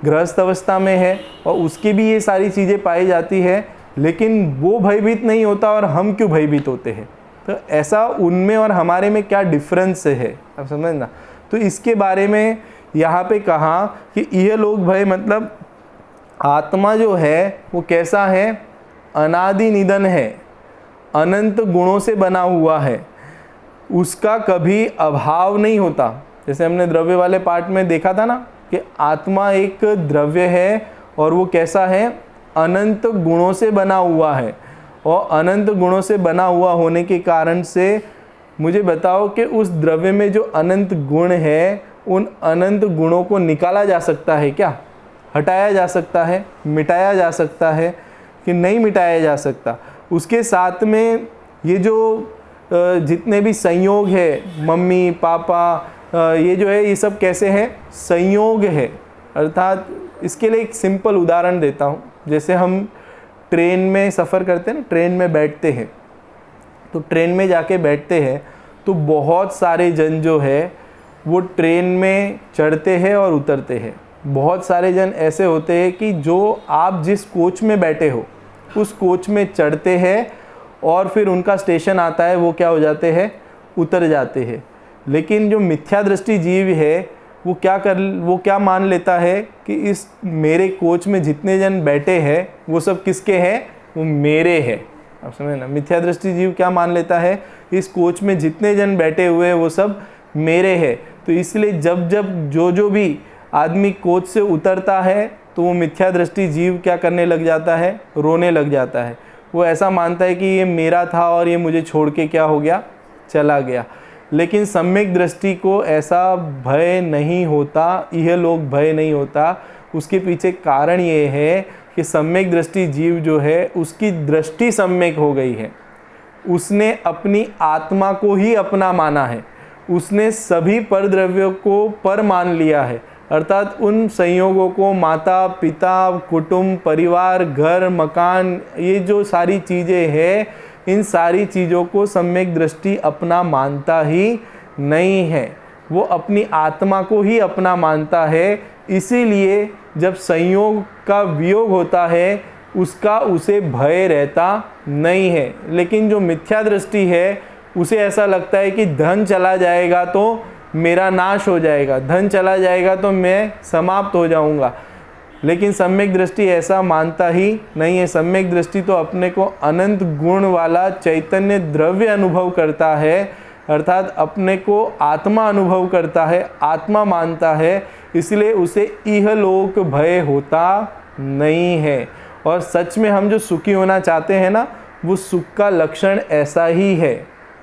गृहस्थ अवस्था में है, और उसकी भी ये सारी चीज़ें पाई जाती है, लेकिन वो भयभीत नहीं होता, और हम क्यों भयभीत होते हैं। तो ऐसा उनमें और हमारे में क्या डिफरेंस है, आप समझना। तो इसके बारे में यहाँ पे कहा कि यह लोग भय मतलब आत्मा जो है वो कैसा है, अनादि निधन है, अनंत गुणों से बना हुआ है, उसका कभी अभाव नहीं होता। जैसे हमने द्रव्य वाले पार्ट में देखा था ना कि आत्मा एक द्रव्य है और वो कैसा है, अनंत गुणों से बना हुआ है, और अनंत गुणों से बना हुआ होने के कारण से मुझे बताओ कि उस द्रव्य में जो अनंत गुण है, उन अनंत गुणों को निकाला जा सकता है क्या, हटाया जा सकता है, मिटाया जा सकता है कि नहीं मिटाया जा सकता। उसके साथ में ये जो जितने भी संयोग है, मम्मी पापा, ये जो है, ये सब कैसे हैं, संयोग है। अर्थात इसके लिए एक सिंपल उदाहरण देता हूँ। जैसे हम ट्रेन में सफ़र करते हैं ना, ट्रेन में बैठते हैं, तो ट्रेन में जाके बैठते हैं तो बहुत सारे जन जो है वो ट्रेन में चढ़ते हैं और उतरते हैं। बहुत सारे जन ऐसे होते हैं कि जो आप जिस कोच में बैठे हो उस कोच में चढ़ते हैं और फिर उनका स्टेशन आता है, वो क्या हो जाते हैं, उतर जाते हैं। लेकिन जो मिथ्या दृष्टि जीव है वो क्या मान लेता है कि इस मेरे कोच में जितने जन बैठे हैं वो सब किसके हैं, वो मेरे हैं। आप समझे ना, मिथ्या दृष्टि जीव क्या मान लेता है, इस कोच में जितने जन बैठे हुए हैं वो सब मेरे हैं। तो इसलिए जब जो भी आदमी कोच से उतरता है तो वो मिथ्या दृष्टि जीव क्या करने लग जाता है, रोने लग जाता है। वो ऐसा मानता है कि ये मेरा था और ये मुझे छोड़ के क्या हो गया, चला गया। लेकिन सम्यक दृष्टि को ऐसा भय नहीं होता, यह लोग भय नहीं होता। उसके पीछे कारण ये है कि सम्यक दृष्टि जीव जो है उसकी दृष्टि सम्यक हो गई है, उसने अपनी आत्मा को ही अपना माना है, उसने सभी परद्रव्यों को पर मान लिया है। अर्थात उन संयोगों को माता पिता कुटुंब परिवार घर मकान ये जो सारी चीज़ें हैं, इन सारी चीज़ों को सम्यक दृष्टि अपना मानता ही नहीं है, वो अपनी आत्मा को ही अपना मानता है। इसीलिए जब संयोग का वियोग होता है उसका उसे भय रहता नहीं है। लेकिन जो मिथ्या दृष्टि है उसे ऐसा लगता है कि धन चला जाएगा तो मेरा नाश हो जाएगा, धन चला जाएगा तो मैं समाप्त हो जाऊंगा। लेकिन सम्यक दृष्टि ऐसा मानता ही नहीं है। सम्यक दृष्टि तो अपने को अनंत गुण वाला चैतन्य द्रव्य अनुभव करता है, अर्थात अपने को आत्मा अनुभव करता है, आत्मा मानता है। इसलिए उसे इहलोक भय होता नहीं है। और सच में हम जो सुखी होना चाहते हैं ना, वो सुख का लक्षण ऐसा ही है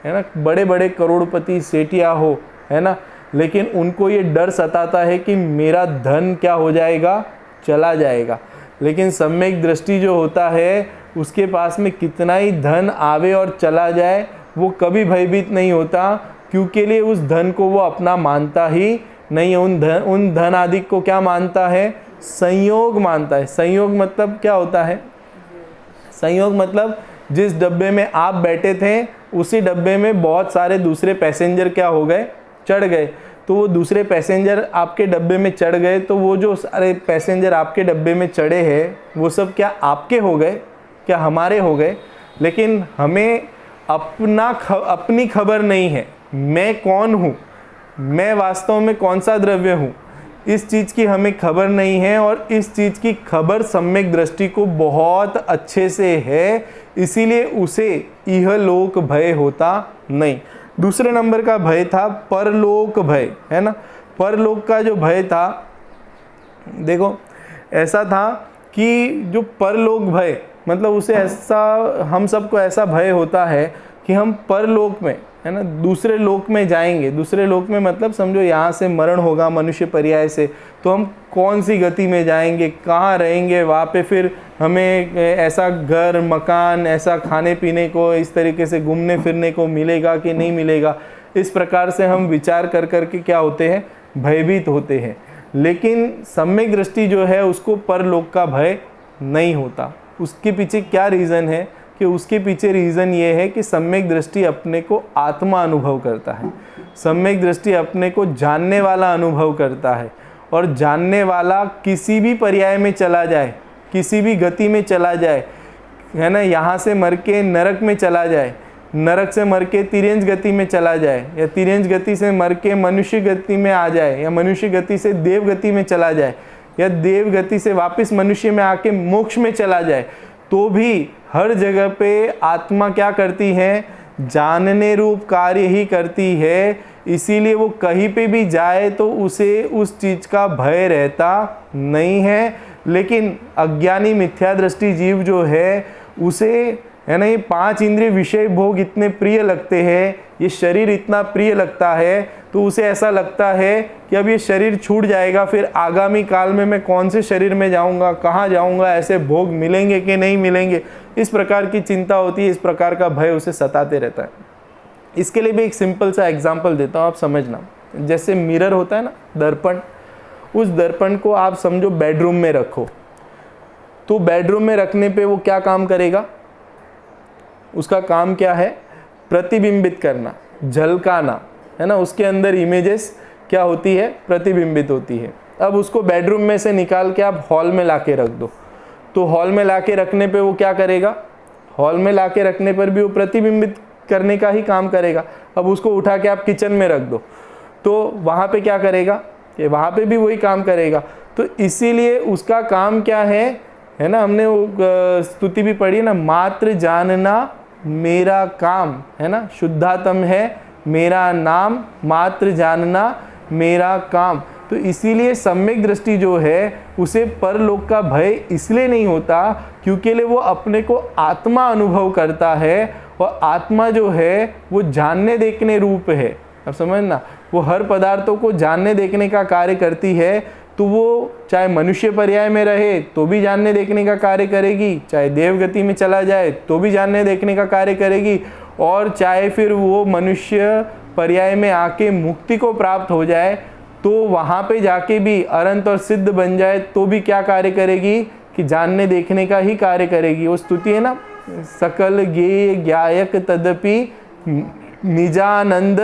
ना। बड़े बड़े करोड़पति सेठिया हो, है ना, लेकिन उनको ये डर सताता है कि मेरा धन क्या हो जाएगा, चला जाएगा। लेकिन सम्यक दृष्टि जो होता है उसके पास में कितना ही धन आवे और चला जाए वो कभी भयभीत नहीं होता, क्योंकि लिए उस धन को वो अपना मानता ही नहीं है। उन धन आदि को क्या मानता है, संयोग मानता है। संयोग मतलब क्या होता है, संयोग मतलब जिस डब्बे में आप बैठे थे उसी डब्बे में बहुत सारे दूसरे पैसेंजर क्या हो गए, चढ़ गए। तो वो दूसरे पैसेंजर आपके डब्बे में चढ़ गए, तो वो जो सारे पैसेंजर आपके डब्बे में चढ़े हैं वो सब क्या आपके हो गए, क्या हमारे हो गए। लेकिन हमें अपनी खबर नहीं है, मैं कौन हूँ, मैं वास्तव में कौन सा द्रव्य हूँ, इस चीज़ की हमें खबर नहीं है। और इस चीज़ की खबर सम्यक दृष्टि को बहुत अच्छे से है, इसीलिए उसे इहलोक भय होता नहीं। दूसरे नंबर का भय था परलोक भय, है ना। परलोक का जो भय था, देखो ऐसा था कि जो परलोक भय मतलब उसे ऐसा, हम सबको ऐसा भय होता है कि हम परलोक में, है ना, दूसरे लोक में जाएंगे। दूसरे लोक में मतलब समझो यहाँ से मरण होगा मनुष्य पर्याय से, तो हम कौन सी गति में जाएंगे, कहाँ रहेंगे, वहाँ पे फिर हमें ऐसा घर मकान, ऐसा खाने पीने को, इस तरीके से घूमने फिरने को मिलेगा कि नहीं मिलेगा। इस प्रकार से हम विचार कर करके क्या होते हैं, भयभीत होते हैं। लेकिन सम्यक दृष्टि जो है उसको परलोक का भय नहीं होता। उसके पीछे क्या रीज़न है कि उसके पीछे रीज़न ये है कि सम्यक दृष्टि अपने को आत्मा अनुभव करता है, सम्यक दृष्टि अपने को जानने वाला अनुभव करता है। और जानने वाला किसी भी पर्याय में चला जाए, किसी भी गति में चला जाए, है ना, यहाँ से मर के नरक में चला जाए, नरक से मर के तिर्यंच गति में चला जाए, या तिर्यंच गति से मर के मनुष्य गति में आ जाए, या मनुष्य गति से देव गति में चला जाए, या देव गति से वापस मनुष्य में आके मोक्ष में चला जाए, तो भी हर जगह पे आत्मा क्या करती है, जानने रूप कार्य ही करती है। इसीलिए वो कहीं पे भी जाए तो उसे उस चीज़ का भय रहता नहीं है। लेकिन अज्ञानी मिथ्या दृष्टि जीव जो है उसे, है ना, ये 5 इंद्रिय विषय भोग इतने प्रिय लगते हैं, ये शरीर इतना प्रिय लगता है, तो उसे ऐसा लगता है कि अब ये शरीर छूट जाएगा, फिर आगामी काल में मैं कौन से शरीर में जाऊंगा, कहाँ जाऊंगा, ऐसे भोग मिलेंगे कि नहीं मिलेंगे, इस प्रकार की चिंता होती है, इस प्रकार का भय उसे सताते रहता है। इसके लिए भी एक सिंपल सा एग्जाम्पल देता हूँ, आप समझना। जैसे मिरर होता है ना, दर्पण, उस दर्पण को आप समझो बेडरूम में रखो, तो बेडरूम में रखने पे वो क्या काम करेगा, उसका काम क्या है, प्रतिबिंबित करना, झलकाना, है ना, उसके अंदर इमेजेस क्या होती है, प्रतिबिंबित होती है। अब उसको बेडरूम में से निकाल के आप हॉल में लाके रख दो, तो हॉल में लाके रखने पे वो क्या करेगा, हॉल में लाके रखने पर भी वो प्रतिबिंबित करने का ही काम करेगा। अब उसको उठा के आप किचन में रख दो, तो वहाँ पे क्या करेगा, ये वहाँ पे भी वही काम करेगा। तो इसीलिए उसका काम क्या है ना, हमने वो स्तुति भी पढ़ी ना, मात्र जानना मेरा काम, है ना, शुद्धात्म है मेरा नाम, मात्र जानना मेरा काम। तो इसीलिए सम्यक दृष्टि जो है उसे परलोक का भय इसलिए नहीं होता क्योंकि वो अपने को आत्मा अनुभव करता है, और आत्मा जो है वो जानने देखने रूप है। अब समझना, वो हर पदार्थों को जानने देखने का कार्य करती है। तो वो चाहे मनुष्य पर्याय में रहे तो भी जानने देखने का कार्य करेगी, चाहे देवगति में चला जाए तो भी जानने देखने का कार्य करेगी, और चाहे फिर वो मनुष्य पर्याय में आके मुक्ति को प्राप्त हो जाए तो वहाँ पे जाके भी अनंत और सिद्ध बन जाए तो भी क्या कार्य करेगी कि जानने देखने का ही कार्य करेगी। वो स्तुति है ना, सकल गे ज्ञायक तदपि निजानंद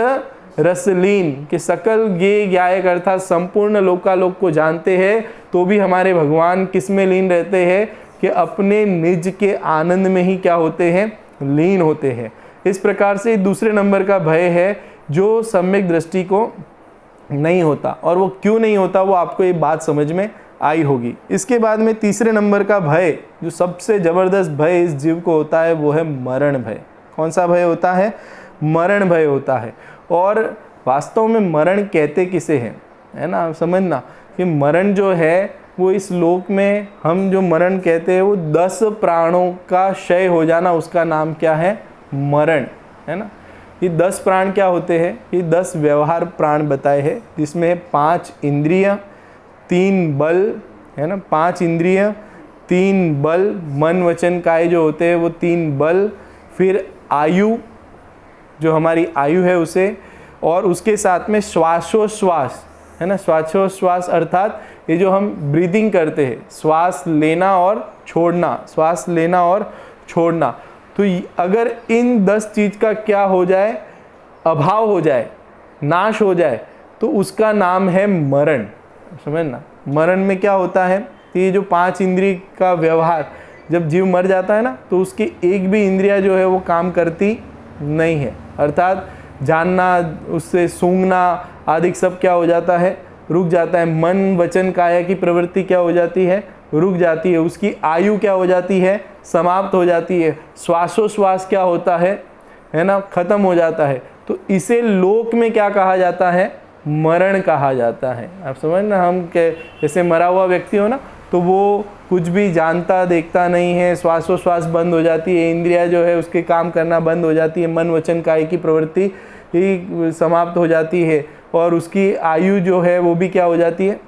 रसलीन, कि सकल गे ज्ञायक अर्थात संपूर्ण लोकालोक को जानते हैं तो भी हमारे भगवान किस में लीन रहते हैं कि अपने निज के आनंद में ही क्या होते हैं, लीन होते हैं। इस प्रकार से दूसरे नंबर का भय है जो सम्यक दृष्टि को नहीं होता। और वो क्यों नहीं होता वो आपको ये बात समझ में आई होगी। इसके बाद में तीसरे नंबर का भय, जो सबसे जबरदस्त भय इस जीव को होता है, वो है मरण भय। कौन सा भय होता है? मरण भय होता है। और वास्तव में मरण कहते किसे हैं, है ना, समझना कि मरण जो है वो इस लोक में हम जो मरण कहते हैं वो 10 प्राणों का क्षय हो जाना, उसका नाम क्या है? मरण, है ना। ये 10 प्राण क्या होते हैं? ये 10 व्यवहार प्राण बताए हैं, जिसमें 5 इंद्रिय, 3 बल, है ना, 5 इंद्रिय, 3 बल, मन वचन काय जो होते हैं वो 3 बल, फिर आयु जो हमारी आयु है उसे, और उसके साथ में श्वासोश्वास, है ना। श्वासोश्वास अर्थात ये जो हम ब्रीदिंग करते हैं, श्वास लेना और छोड़ना, श्वास लेना और छोड़ना। तो अगर इन 10 चीज़ का क्या हो जाए, अभाव हो जाए, नाश हो जाए, तो उसका नाम है मरण। समझना, मरण में क्या होता है, ये जो 5 इंद्रिय का व्यवहार, जब जीव मर जाता है ना तो उसकी एक भी इंद्रिया जो है वो काम करती नहीं है, अर्थात जानना, उससे सूंघना आदि सब क्या हो जाता है, रुक जाता है। मन वचन काया की प्रवृत्ति क्या हो जाती है, रुक जाती है। उसकी आयु क्या हो जाती है, समाप्त हो जाती है। श्वासोश्वास क्या होता है ना, खत्म हो जाता है। तो इसे लोक में क्या कहा जाता है, मरण कहा जाता है। आप समझना, हम जैसे मरा हुआ व्यक्ति हो ना तो वो कुछ भी जानता देखता नहीं है, श्वासोश्वास बंद हो जाती है, इंद्रिया जो है उसके काम करना बंद हो जाती है, मन वचन काय की प्रवृत्ति ही समाप्त हो जाती है, और उसकी आयु जो है वो भी क्या हो जाती है,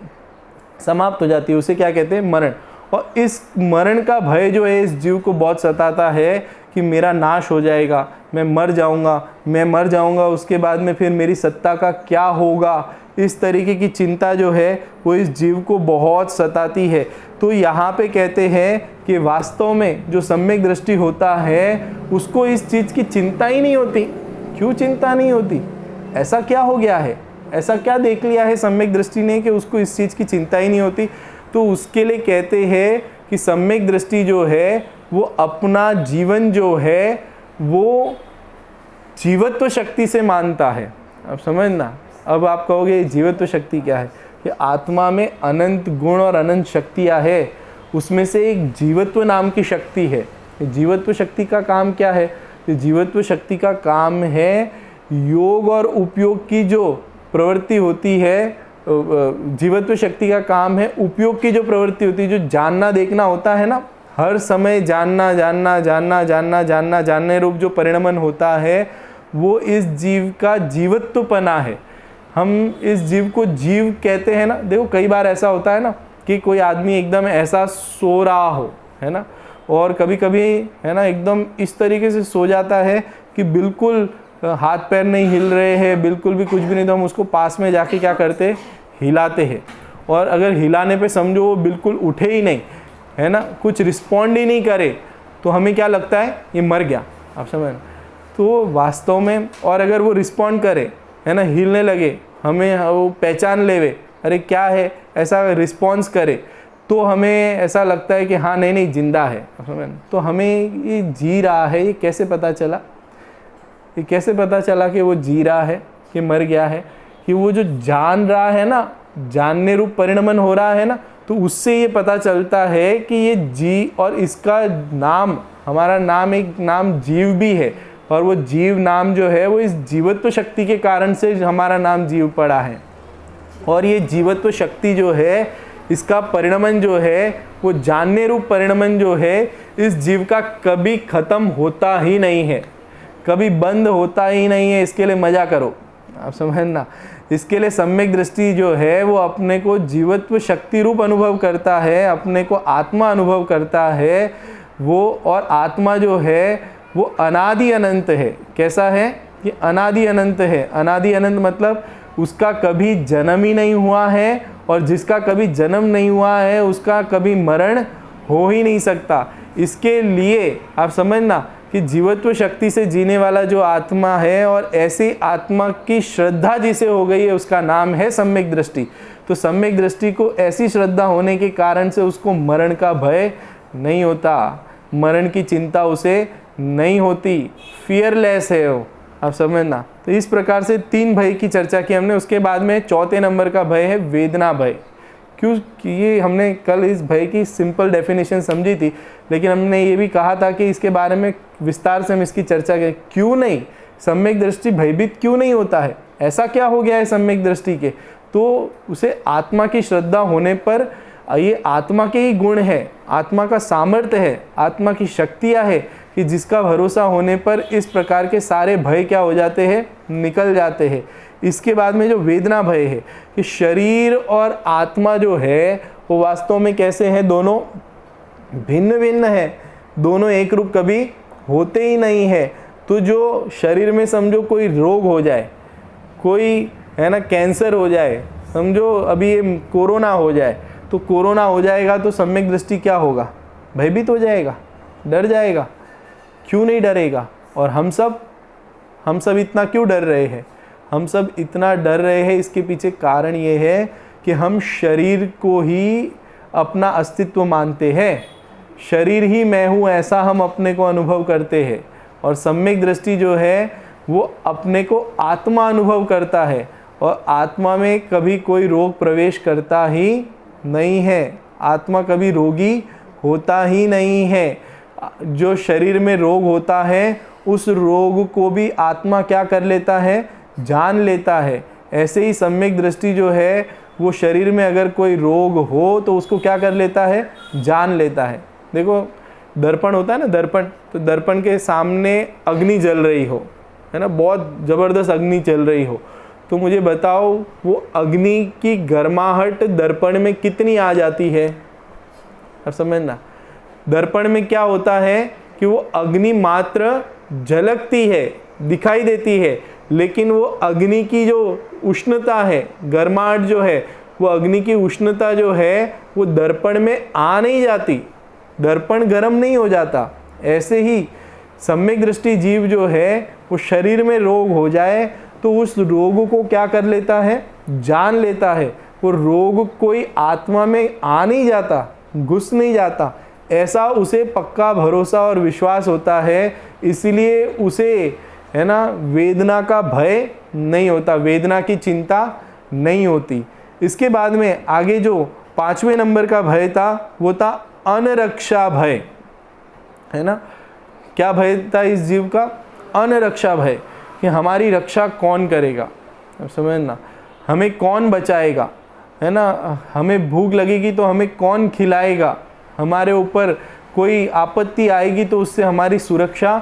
समाप्त हो जाती है। उसे क्या कहते हैं, मरण। और इस मरण का भय जो है इस जीव को बहुत सताता है कि मेरा नाश हो जाएगा, मैं मर जाऊंगा, उसके बाद में फिर मेरी सत्ता का क्या होगा। इस तरीके की चिंता जो है वो इस जीव को बहुत सताती है। तो यहाँ पे कहते हैं कि वास्तव में जो सम्यक दृष्टि होता है उसको इस चीज़ की चिंता ही नहीं होती। क्यों चिंता नहीं होती? ऐसा क्या हो गया है, ऐसा क्या देख लिया है सम्यक दृष्टि ने कि उसको इस चीज़ की चिंता ही नहीं होती? तो उसके लिए कहते हैं कि सम्यक दृष्टि जो है वो अपना जीवन जो है वो जीवत्व शक्ति से मानता है। अब समझना, अब आप कहोगे जीवत्व शक्ति क्या है, कि आत्मा में अनंत गुण और अनंत शक्तियाँ है, उसमें से एक जीवत्व नाम की शक्ति है। जीवत्व शक्ति का काम क्या है? जीवत्व शक्ति का काम है योग और उपयोग की जो प्रवृत्ति होती है। जीवत्व शक्ति का काम है उपयोग की जो प्रवृत्ति होती है, जो जानना देखना होता है ना, हर समय जानने रूप जो परिणमन होता है वो इस जीव का जीवत्वपना है। हम इस जीव को जीव कहते हैं ना। देखो कई बार ऐसा होता है ना कि कोई आदमी एकदम ऐसा सो रहा हो, है ना, और कभी कभी है ना एकदम इस तरीके से सो जाता है कि बिल्कुल हाथ पैर नहीं हिल रहे हैं, बिल्कुल भी कुछ भी नहीं, तो हम उसको पास में जाके क्या करते, हिलाते हैं। और अगर हिलाने पे समझो वो बिल्कुल उठे ही नहीं, है ना, कुछ रिस्पॉन्ड ही नहीं करे, तो हमें क्या लगता है ये मर गया। आप समझ, तो वास्तव में, और अगर वो रिस्पॉन्ड करे, है ना, हिलने लगे, हमें वो पहचान लेवे, अरे क्या है, ऐसा रिस्पॉन्स करे, तो हमें ऐसा लगता है कि हाँ नहीं जिंदा है। तो हमें ये जी रहा है, ये कैसे पता चला? ये कैसे पता चला कि वो जी रहा है कि मर गया है? कि वो जो जान रहा है ना, जानने रूप परिणमन हो रहा है ना, तो उससे ये पता चलता है कि ये जी, और इसका नाम, हमारा नाम एक नाम जीव भी है, और वो जीव नाम जो है वो इस जीवत्व शक्ति के कारण से हमारा नाम जीव पड़ा है। और ये जीवत्व शक्ति जो है, इसका परिणमन जो है, वो जानने रूप परिणमन जो है, इस जीव का कभी खत्म होता ही नहीं है, कभी बंद होता ही नहीं है। इसके लिए मजा करो, आप समझना। इसके लिए सम्यक दृष्टि जो है वो अपने को जीवत्व शक्ति रूप अनुभव करता है, अपने को आत्मा अनुभव करता है वो। और आत्मा जो है वो अनादि अनंत है। कैसा है? कि अनादि अनंत है। अनादि अनंत मतलब उसका कभी जन्म ही नहीं हुआ है, और जिसका कभी जन्म नहीं हुआ है उसका कभी मरण हो ही नहीं सकता। इसके लिए आप समझना कि जीवत्व शक्ति से जीने वाला जो आत्मा है और ऐसी आत्मा की श्रद्धा जिसे हो गई है उसका नाम है सम्यक दृष्टि। तो सम्यक दृष्टि को ऐसी श्रद्धा होने के कारण से उसको मरण का भय नहीं होता, मरण की चिंता उसे नहीं होती, फियरलेस है वो, आप समझना। तो इस प्रकार से 3 भय की चर्चा की हमने। उसके बाद में 4थे नंबर का भय है वेदना भय। क्योंकि ये हमने कल इस भय की सिंपल डेफिनेशन समझी थी, लेकिन हमने ये भी कहा था कि इसके बारे में विस्तार से हम इसकी चर्चा करें। क्यों नहीं, सम्यक दृष्टि भयभीत क्यों नहीं होता है, ऐसा क्या हो गया है सम्यक दृष्टि के? तो उसे आत्मा की श्रद्धा होने पर, ये आत्मा के ही गुण है, आत्मा का सामर्थ्य है, आत्मा की शक्तियाँ है कि जिसका भरोसा होने पर इस प्रकार के सारे भय क्या हो जाते हैं, निकल जाते हैं। इसके बाद में जो वेदना भय है कि शरीर और आत्मा जो है वो वास्तव में कैसे हैं, दोनों भिन्न भिन्न है, दोनों एक रूप कभी होते ही नहीं है। तो जो शरीर में समझो कोई रोग हो जाए, कोई है ना कैंसर हो जाए, समझो अभी ये कोरोना हो जाए, तो कोरोना हो जाएगा तो सम्यक दृष्टि क्या होगा, भयभीत हो जाएगा, डर जाएगा। क्यों नहीं डरेगा? और हम सब इतना क्यों डर रहे हैं? हम सब इतना डर रहे हैं, इसके पीछे कारण ये है कि हम शरीर को ही अपना अस्तित्व मानते हैं, शरीर ही मैं हूँ ऐसा हम अपने को अनुभव करते हैं। और सम्यक दृष्टि जो है वो अपने को आत्मा अनुभव करता है, और आत्मा में कभी कोई रोग प्रवेश करता ही नहीं है, आत्मा कभी रोगी होता ही नहीं है। जो शरीर में रोग होता है उस रोग को भी आत्मा क्या कर लेता है, जान लेता है। ऐसे ही सम्यक दृष्टि जो है वो शरीर में अगर कोई रोग हो तो उसको क्या कर लेता है, जान लेता है। देखो दर्पण होता है ना, दर्पण, तो दर्पण के सामने अग्नि जल रही हो, है ना, बहुत ज़बरदस्त अग्नि चल रही हो, तो मुझे बताओ वो अग्नि की गर्माहट दर्पण में कितनी आ जाती है? अब समझना, दर्पण में क्या होता है कि वो अग्नि मात्र झलकती है, दिखाई देती है, लेकिन वो अग्नि की जो उष्णता है, गर्माहट जो है, वो अग्नि की उष्णता जो है वो दर्पण में आ नहीं जाती, दर्पण गर्म नहीं हो जाता। ऐसे ही सम्यक दृष्टि जीव जो है वो शरीर में रोग हो जाए तो उस रोग को क्या कर लेता है, जान लेता है। वो रोग कोई आत्मा में आ नहीं जाता, घुस नहीं जाता, ऐसा उसे पक्का भरोसा और विश्वास होता है, इसलिए उसे है ना वेदना का भय नहीं होता, वेदना की चिंता नहीं होती। इसके बाद में आगे जो 5वें नंबर का भय था वो था अनरक्षा भय, है ना। क्या भय था इस जीव का? अनरक्षा भय, कि हमारी रक्षा कौन करेगा, अब समझना, हमें कौन बचाएगा, है ना, हमें भूख लगेगी तो हमें कौन खिलाएगा, हमारे ऊपर कोई आपत्ति आएगी तो उससे हमारी सुरक्षा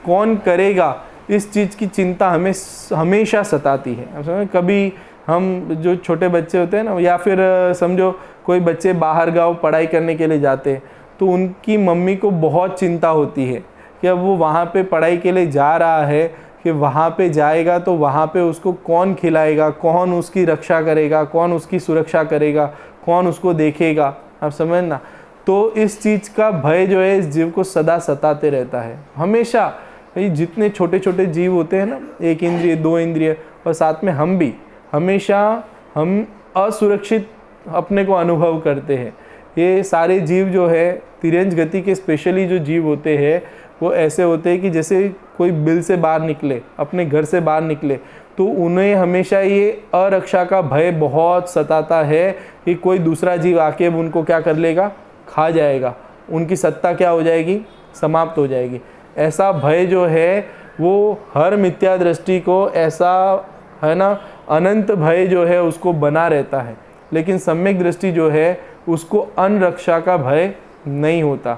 कौन करेगा, इस चीज़ की चिंता हमें हमेशा सताती है। अब समझो कभी हम जो छोटे बच्चे होते हैं ना, या फिर समझो कोई बच्चे बाहर गाँव पढ़ाई करने के लिए जाते हैं तो उनकी मम्मी को बहुत चिंता होती है कि अब वो वहाँ पे पढ़ाई के लिए जा रहा है, कि वहाँ पे जाएगा तो वहाँ पे उसको कौन खिलाएगा, कौन उसकी रक्षा करेगा, कौन उसकी सुरक्षा करेगा, कौन उसको देखेगा, आप समझना। तो इस चीज़ का भय जो है इस जीव को सदा सताते रहता है हमेशा। जितने छोटे छोटे जीव होते हैं ना, 1 इंद्रिय 2 इंद्रिय, और साथ में हम भी, हमेशा हम असुरक्षित अपने को अनुभव करते हैं। ये सारे जीव जो है तिरंज गति के स्पेशली जो जीव होते हैं वो ऐसे होते हैं कि जैसे कोई बिल से बाहर निकले, अपने घर से बाहर निकले, तो उन्हें हमेशा ये अरक्षा का भय बहुत सताता है कि कोई दूसरा जीव आके उनको क्या कर लेगा, खा जाएगा, उनकी सत्ता क्या हो जाएगी, समाप्त हो जाएगी। ऐसा भय जो है वो हर मिथ्या दृष्टि को ऐसा, है ना, अनंत भय जो है उसको बना रहता है। लेकिन सम्यक दृष्टि जो है उसको अनरक्षा का भय नहीं होता।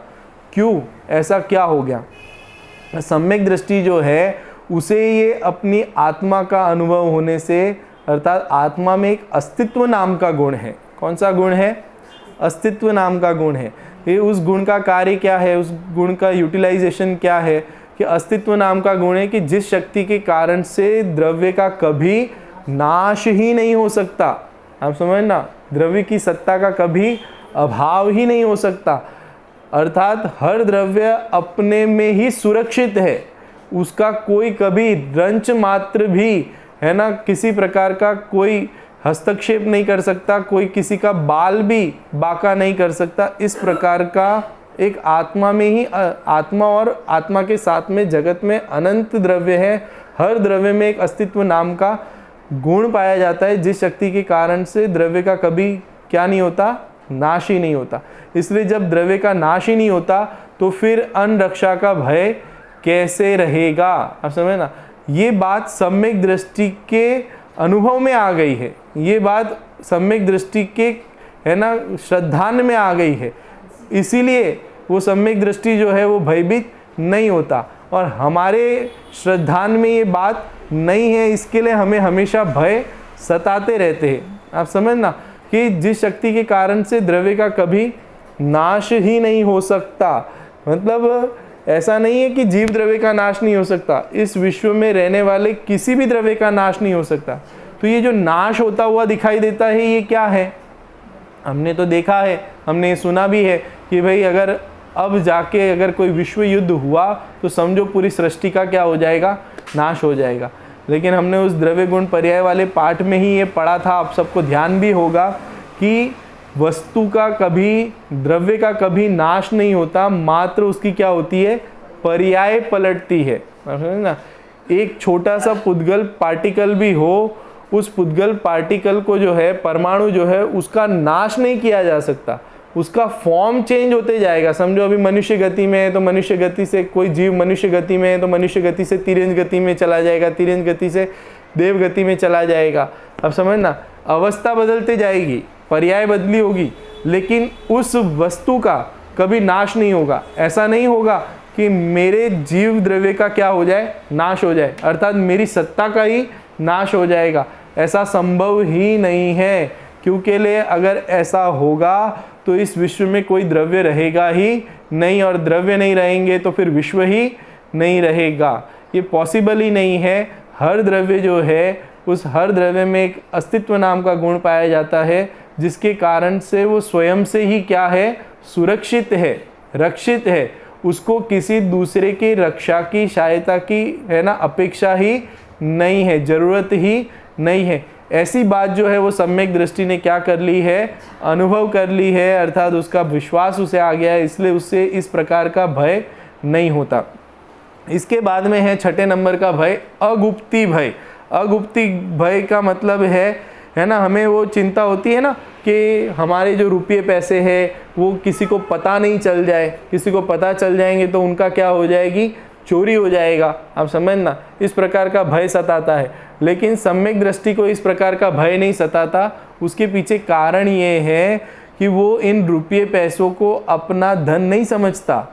क्यों, ऐसा क्या हो गया? सम्यक दृष्टि जो है उसे ये अपनी आत्मा का अनुभव होने से, अर्थात आत्मा में एक अस्तित्व नाम का गुण है। कौन सा गुण है? अस्तित्व नाम का गुण है। ये उस गुण का कार्य क्या है, उस गुण का यूटिलाइजेशन क्या है कि अस्तित्व नाम का गुण है कि जिस शक्ति के कारण से द्रव्य का कभी नाश ही नहीं हो सकता। आप समझना, द्रव्य की सत्ता का कभी अभाव ही नहीं हो सकता, अर्थात हर द्रव्य अपने में ही सुरक्षित है, उसका कोई कभी रंच मात्र भी, है ना, किसी प्रकार का कोई हस्तक्षेप नहीं कर सकता, कोई किसी का बाल भी बांका नहीं कर सकता। इस प्रकार का एक आत्मा में ही, आत्मा और आत्मा के साथ में जगत में अनंत द्रव्य है। हर द्रव्य में एक अस्तित्व नाम का गुण पाया जाता है, जिस शक्ति के कारण से द्रव्य का कभी क्या नहीं होता, नाश ही नहीं होता। इसलिए जब द्रव्य का नाश ही नहीं होता तो फिर अन्न रक्षा का भय कैसे रहेगा। आप समझे ना, ये बात सम्यक दृष्टि के अनुभव में आ गई है, ये बात सम्यक दृष्टि के, है ना, श्रद्धान में आ गई है। इसीलिए वो सम्यक दृष्टि जो है वो भयभीत नहीं होता, और हमारे श्रद्धान में ये बात नहीं है, इसके लिए हमें हमेशा भय सताते रहते हैं। आप समझना कि जिस शक्ति के कारण से द्रव्य का कभी नाश ही नहीं हो सकता, मतलब ऐसा नहीं है कि जीव द्रव्य का नाश नहीं हो सकता, इस विश्व में रहने वाले किसी भी द्रव्य का नाश नहीं हो सकता। तो ये जो नाश होता हुआ दिखाई देता है, ये क्या है? हमने तो देखा है, हमने सुना भी है कि भाई अगर अब जाके अगर कोई विश्व युद्ध हुआ तो समझो पूरी सृष्टि का क्या हो जाएगा, नाश हो जाएगा। लेकिन हमने उस द्रव्य गुण पर्याय वाले पाठ में ही ये पढ़ा था, आप सबको ध्यान भी होगा कि वस्तु का कभी, द्रव्य का कभी नाश नहीं होता, मात्र उसकी क्या होती है, पर्याय पलटती है ना। एक छोटा सा पुद्गल पार्टिकल भी हो, उस पुद्गल पार्टिकल को जो है, परमाणु जो है, उसका नाश नहीं किया जा सकता, उसका फॉर्म चेंज होते जाएगा। समझो अभी मनुष्य गति में है तो मनुष्य गति से, कोई जीव मनुष्य गति में है तो मनुष्य गति से तिरंज गति में चला जाएगा, तिरंज गति से देव गति में चला जाएगा। अब समझना, अवस्था बदलते जाएगी, पर्याय बदली होगी, लेकिन उस वस्तु का कभी नाश नहीं होगा। ऐसा नहीं होगा कि मेरे जीव द्रव्य का क्या हो जाए, नाश हो जाए, अर्थात मेरी सत्ता का ही नाश हो जाएगा, ऐसा संभव ही नहीं है। क्योंकि लिए अगर ऐसा होगा तो इस विश्व में कोई द्रव्य रहेगा ही नहीं, और द्रव्य नहीं रहेंगे तो फिर विश्व ही नहीं रहेगा, ये पॉसिबल ही नहीं है। हर द्रव्य जो है, उस हर द्रव्य में एक अस्तित्व नाम का गुण पाया जाता है, जिसके कारण से वो स्वयं से ही क्या है, सुरक्षित है, रक्षित है, उसको किसी दूसरे की रक्षा की, सहायता की, है ना, अपेक्षा ही नहीं है, जरूरत ही नहीं है। ऐसी बात जो है वो सम्यक दृष्टि ने क्या कर ली है, अनुभव कर ली है, अर्थात उसका विश्वास उसे आ गया है, इसलिए उससे इस प्रकार का भय नहीं होता। इसके बाद में है छठे नंबर का भय, अगुप्ती भय। अगुप्ती भय का मतलब है ना, हमें वो चिंता होती है ना कि हमारे जो रुपये पैसे हैं वो किसी को पता नहीं चल जाए, किसी को पता चल जाएंगे तो उनका क्या हो जाएगी, चोरी हो जाएगा। आप समझना, इस प्रकार का भय सताता है। लेकिन सम्यक दृष्टि को इस प्रकार का भय नहीं सताता। उसके पीछे कारण ये है कि वो इन रुपये पैसों को अपना धन नहीं समझता,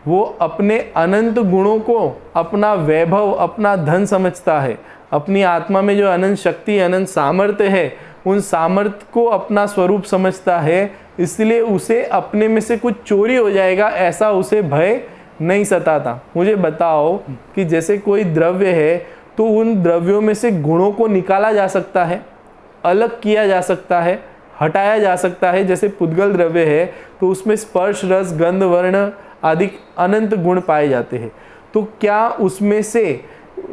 वो अपने अनंत गुणों को अपना वैभव, अपना धन समझता है। अपनी आत्मा में जो अनंत शक्ति, अनंत सामर्थ्य है, उन सामर्थ्य को अपना स्वरूप समझता है, इसलिए उसे अपने में से कुछ चोरी हो जाएगा ऐसा उसे भय नहीं सताता। मुझे बताओ कि जैसे कोई द्रव्य है तो उन द्रव्यों में से गुणों को निकाला जा सकता है, अलग किया जा सकता है, हटाया जा सकता है। जैसे पुद्गल द्रव्य है तो उसमें स्पर्श, रस, गंध, वर्ण आदि अनंत गुण पाए जाते हैं। तो क्या उसमें से,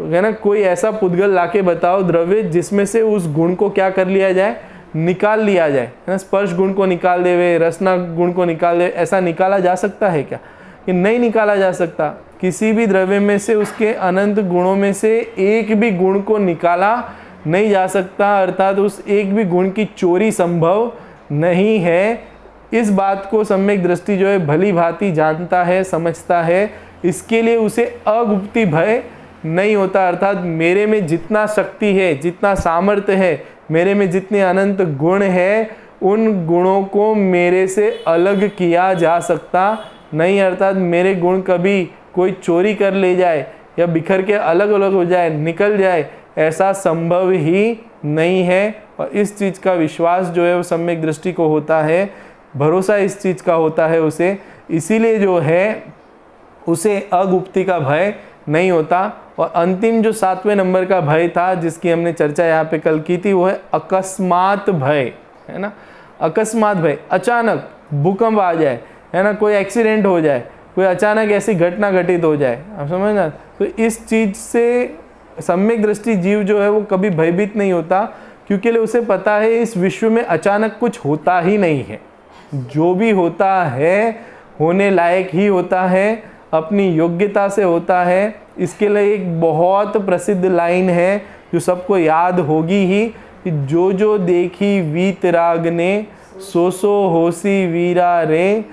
है ना, कोई ऐसा पुद्गल लाके बताओ द्रव्य जिसमें से उस गुण को क्या कर लिया जाए, निकाल लिया जाए, है ना। स्पर्श गुण को निकाल देवे, रसना गुण को निकाल दे, ऐसा निकाला जा सकता है क्या? कि नहीं निकाला जा सकता। किसी भी द्रव्य में से उसके अनंत गुणों में से एक भी गुण को निकाला नहीं जा सकता, अर्थात उस एक भी गुण की चोरी संभव नहीं है। इस बात को सम्यक दृष्टि जो है भली भांति जानता है, समझता है, इसके लिए उसे अगुप्ती भय नहीं होता। अर्थात मेरे में जितना शक्ति है, जितना सामर्थ्य है, मेरे में जितने अनंत गुण है, उन गुणों को मेरे से अलग किया जा सकता नहीं। अर्थात मेरे गुण कभी कोई चोरी कर ले जाए या बिखर के अलग अलग हो जाए, निकल जाए, ऐसा संभव ही नहीं है। और इस चीज़ का विश्वास जो है वो सम्यक दृष्टि को होता है, भरोसा इस चीज़ का होता है उसे, इसीलिए जो है उसे अगुप्ती का भय नहीं होता। और अंतिम जो 7वें नंबर का भय था जिसकी हमने चर्चा यहाँ पे कल की थी, वो है अकस्मात भय, है ना। अकस्मात भय, अचानक भूकंप आ जाए, है ना, कोई एक्सीडेंट हो जाए, कोई अचानक ऐसी घटना घटित हो जाए, आप समझ ना। तो इस चीज़ से सम्यक दृष्टि जीव जो है वो कभी भयभीत नहीं होता, क्योंकि उसे पता है इस विश्व में अचानक कुछ होता ही नहीं है। जो भी होता है होने लायक ही होता है, अपनी योग्यता से होता है। इसके लिए एक बहुत प्रसिद्ध लाइन है जो सबको याद होगी ही, कि जो जो देखी वीतराग ने, सो सो होसी वीरा रे,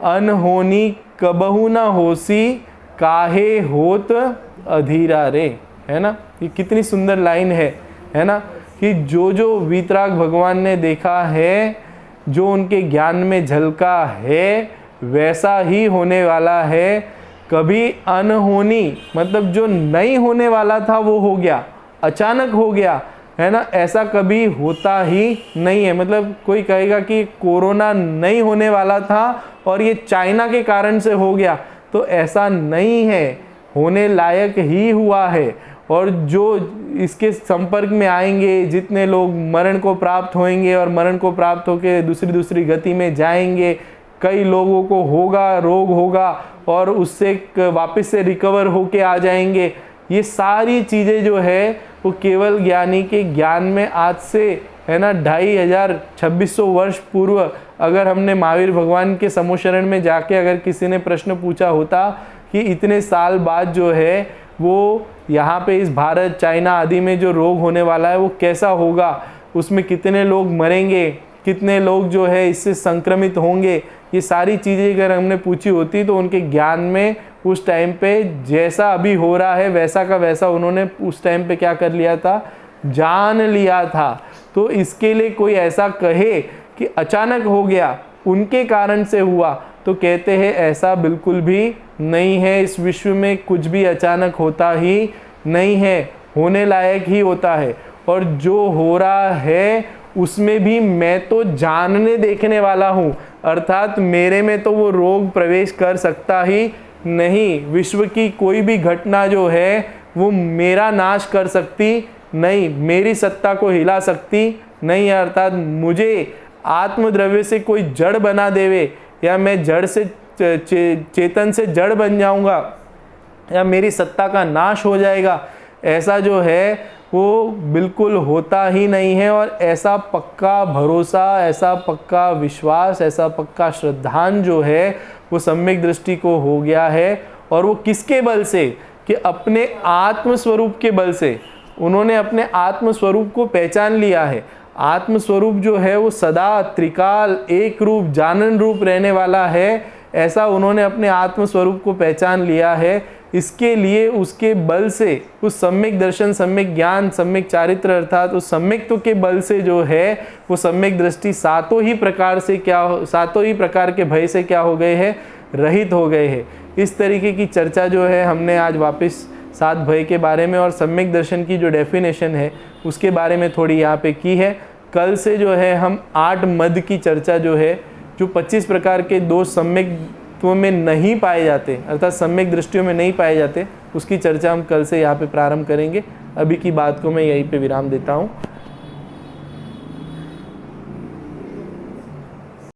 अनहोनी कबहू न होसी, काहे होत अधीरा रे, है ना। ये कितनी सुंदर लाइन है ना, कि जो जो वीतराग भगवान ने देखा है, जो उनके ज्ञान में झलका है, वैसा ही होने वाला है। कभी अनहोनी मतलब जो नहीं होने वाला था वो हो गया, अचानक हो गया, है ना, ऐसा कभी होता ही नहीं है। मतलब कोई कहेगा कि कोरोना नहीं होने वाला था और ये चाइना के कारण से हो गया, तो ऐसा नहीं है, होने लायक ही हुआ है। और जो इसके संपर्क में आएंगे, जितने लोग मरण को प्राप्त होंगे और मरण को प्राप्त होकर दूसरी गति में जाएंगे, कई लोगों को होगा, रोग होगा और उससे वापस से रिकवर होके आ जाएंगे। ये सारी चीज़ें जो है वो केवल ज्ञानी के ज्ञान में आज से, है ना, 2500-2600 वर्ष पूर्व अगर हमने महावीर भगवान के समोशरण में जाके अगर किसी ने प्रश्न पूछा होता कि इतने साल बाद जो है वो यहाँ पे इस भारत, चाइना आदि में जो रोग होने वाला है वो कैसा होगा, उसमें कितने लोग मरेंगे, कितने लोग जो है इससे संक्रमित होंगे, ये सारी चीज़ें अगर हमने पूछी होती तो उनके ज्ञान में उस टाइम पे जैसा अभी हो रहा है वैसा का वैसा उन्होंने उस टाइम पे क्या कर लिया था, जान लिया था। तो इसके लिए कोई ऐसा कहे कि अचानक हो गया, उनके कारण से हुआ, तो कहते हैं ऐसा बिल्कुल भी नहीं है। इस विश्व में कुछ भी अचानक होता ही नहीं है, होने लायक ही होता है। और जो हो रहा है उसमें भी मैं तो जानने देखने वाला हूँ, अर्थात मेरे में तो वो रोग प्रवेश कर सकता ही नहीं। विश्व की कोई भी घटना जो है वो मेरा नाश कर सकती नहीं, मेरी सत्ता को हिला सकती नहीं, अर्थात मुझे आत्मद्रव्य से कोई जड़ बना देवे, या मैं जड़ से चेतन से जड़ बन जाऊंगा, या मेरी सत्ता का नाश हो जाएगा, ऐसा जो है वो बिल्कुल होता ही नहीं है। और ऐसा पक्का भरोसा, ऐसा पक्का विश्वास, ऐसा पक्का श्रद्धान जो है वो सम्यक दृष्टि को हो गया है। और वो किसके बल से, कि अपने आत्मस्वरूप के बल से। उन्होंने अपने आत्मस्वरूप को पहचान लिया है। आत्मस्वरूप जो है वो सदा त्रिकाल, एक रूप, जानन रूप रहने वाला है, ऐसा उन्होंने अपने आत्मस्वरूप को पहचान लिया है। इसके लिए उसके बल से, उस सम्यक दर्शन, सम्यक ज्ञान, सम्यक चारित्र अर्थात उस सम्यक्त्व के बल से जो है वो सम्यक दृष्टि सातों ही प्रकार के भय से क्या हो गए हैं, रहित हो गए हैं। इस तरीके की चर्चा जो है हमने आज वापस 7 भय के बारे में और सम्यक दर्शन की जो डेफिनेशन है उसके बारे में थोड़ी यहाँ पे की है। कल से जो है हम 8 मद की चर्चा जो है, जो 25 प्रकार के दोष सम्यक्त्व में नहीं पाए जाते, अर्थात सम्यक दृष्टियों में नहीं पाए जाते, उसकी चर्चा हम कल से यहाँ पे प्रारंभ करेंगे। अभी की बात को मैं यहीं पे विराम देता हूँ।